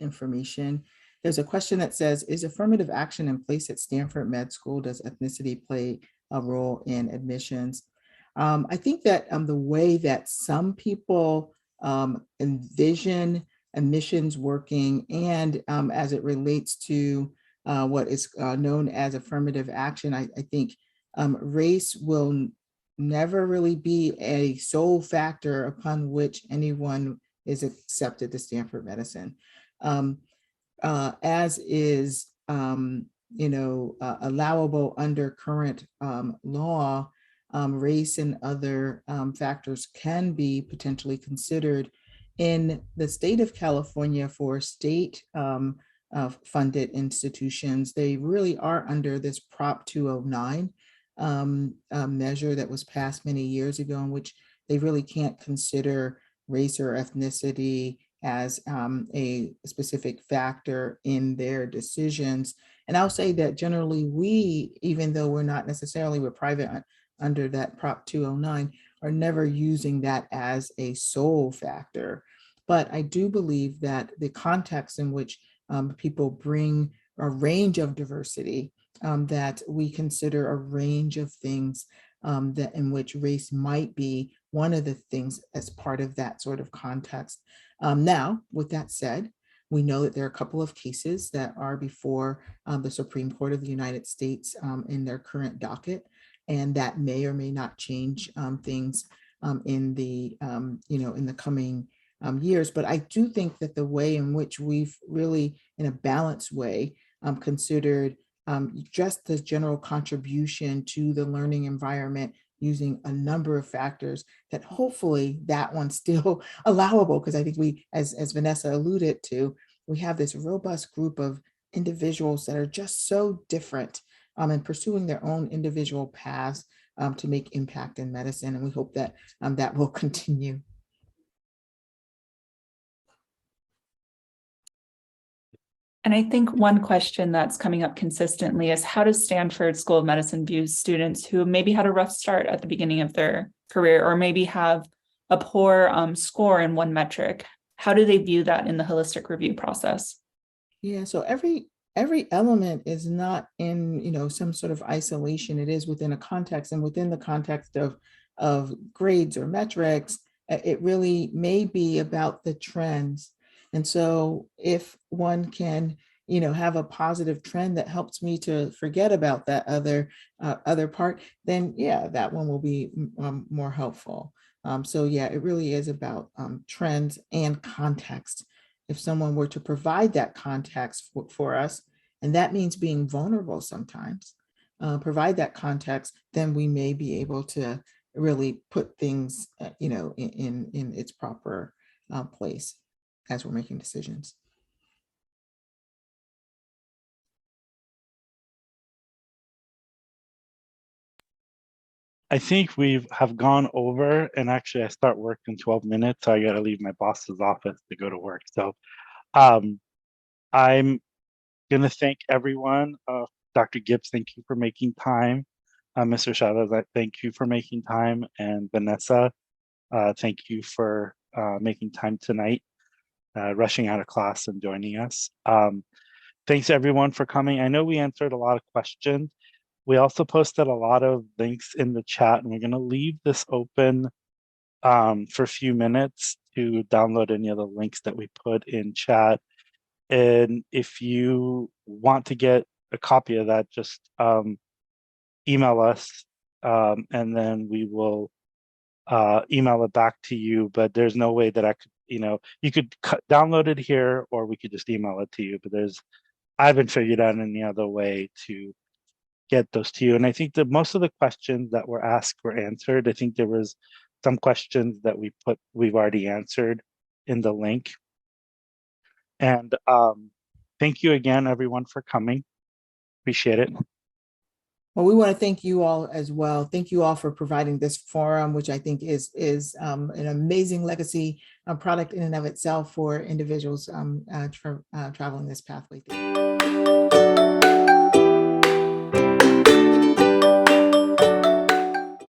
information. There's a question that says, is affirmative action in place at Stanford Med School? Does ethnicity play a role in admissions? I think that the way that some people envision admissions working, and as it relates to what is known as affirmative action, I think race will never really be a sole factor upon which anyone is accepted to Stanford Medicine. As is, allowable under current law, race and other factors can be potentially considered in the state of California for state funded institutions. They really are under this Prop 209 measure that was passed many years ago, in which they really can't consider race or ethnicity as a specific factor in their decisions. And I'll say that generally we, even though we're not necessarily with private under that Prop 209, are never using that as a sole factor. But I do believe that the context in which people bring a range of diversity, that we consider a range of things that in which race might be one of the things as part of that sort of context. Now, with that said, we know that there are a couple of cases that are before the Supreme Court of the United States in their current docket, and that may or may not change things in the in the coming years. But I do think that the way in which we've really, in a balanced way, considered just the general contribution to the learning environment using a number of factors, that hopefully that one's still allowable, because I think we, as Vanessa alluded to, we have this robust group of individuals that are just so different and pursuing their own individual paths to make impact in medicine. And we hope that that will continue. And I think one question that's coming up consistently is, how does Stanford School of Medicine view students who maybe had a rough start at the beginning of their career, or maybe have a poor score in one metric, how do they view that in the holistic review process? Yeah, so every element is not in, some sort of isolation. It is within a context, and within the context of grades or metrics, it really may be about the trends. And so if one can, have a positive trend that helps me to forget about that other part, then yeah, that one will be more helpful. So yeah, it really is about trends and context. If someone were to provide that context for us, and that means being vulnerable sometimes, provide that context, then we may be able to really put things, in its proper place as we're making decisions. I think we have gone over, and actually I start work in 12 minutes, so I got to leave my boss's office to go to work. So I'm going to thank everyone. Dr. Gibbs, thank you for making time. Mr. Chavez, I thank you for making time. And Vanessa, thank you for making time tonight, rushing out of class and joining us. Thanks everyone for coming. I know we answered a lot of questions. We also posted a lot of links in the chat, and we're going to leave this open for a few minutes to download any of the links that we put in chat. And if you want to get a copy of that, just email us, and then we will email it back to you. But there's no way that I could, you could download it here, or we could just email it to you. But I haven't figured out any other way to get those to you. And I think that most of the questions that were asked were answered. I think there was some questions that we've already answered in the link. And thank you again, everyone, for coming. Appreciate it. Well, we want to thank you all as well. Thank you all for providing this forum, which I think is an amazing legacy product in and of itself for individuals traveling this pathway.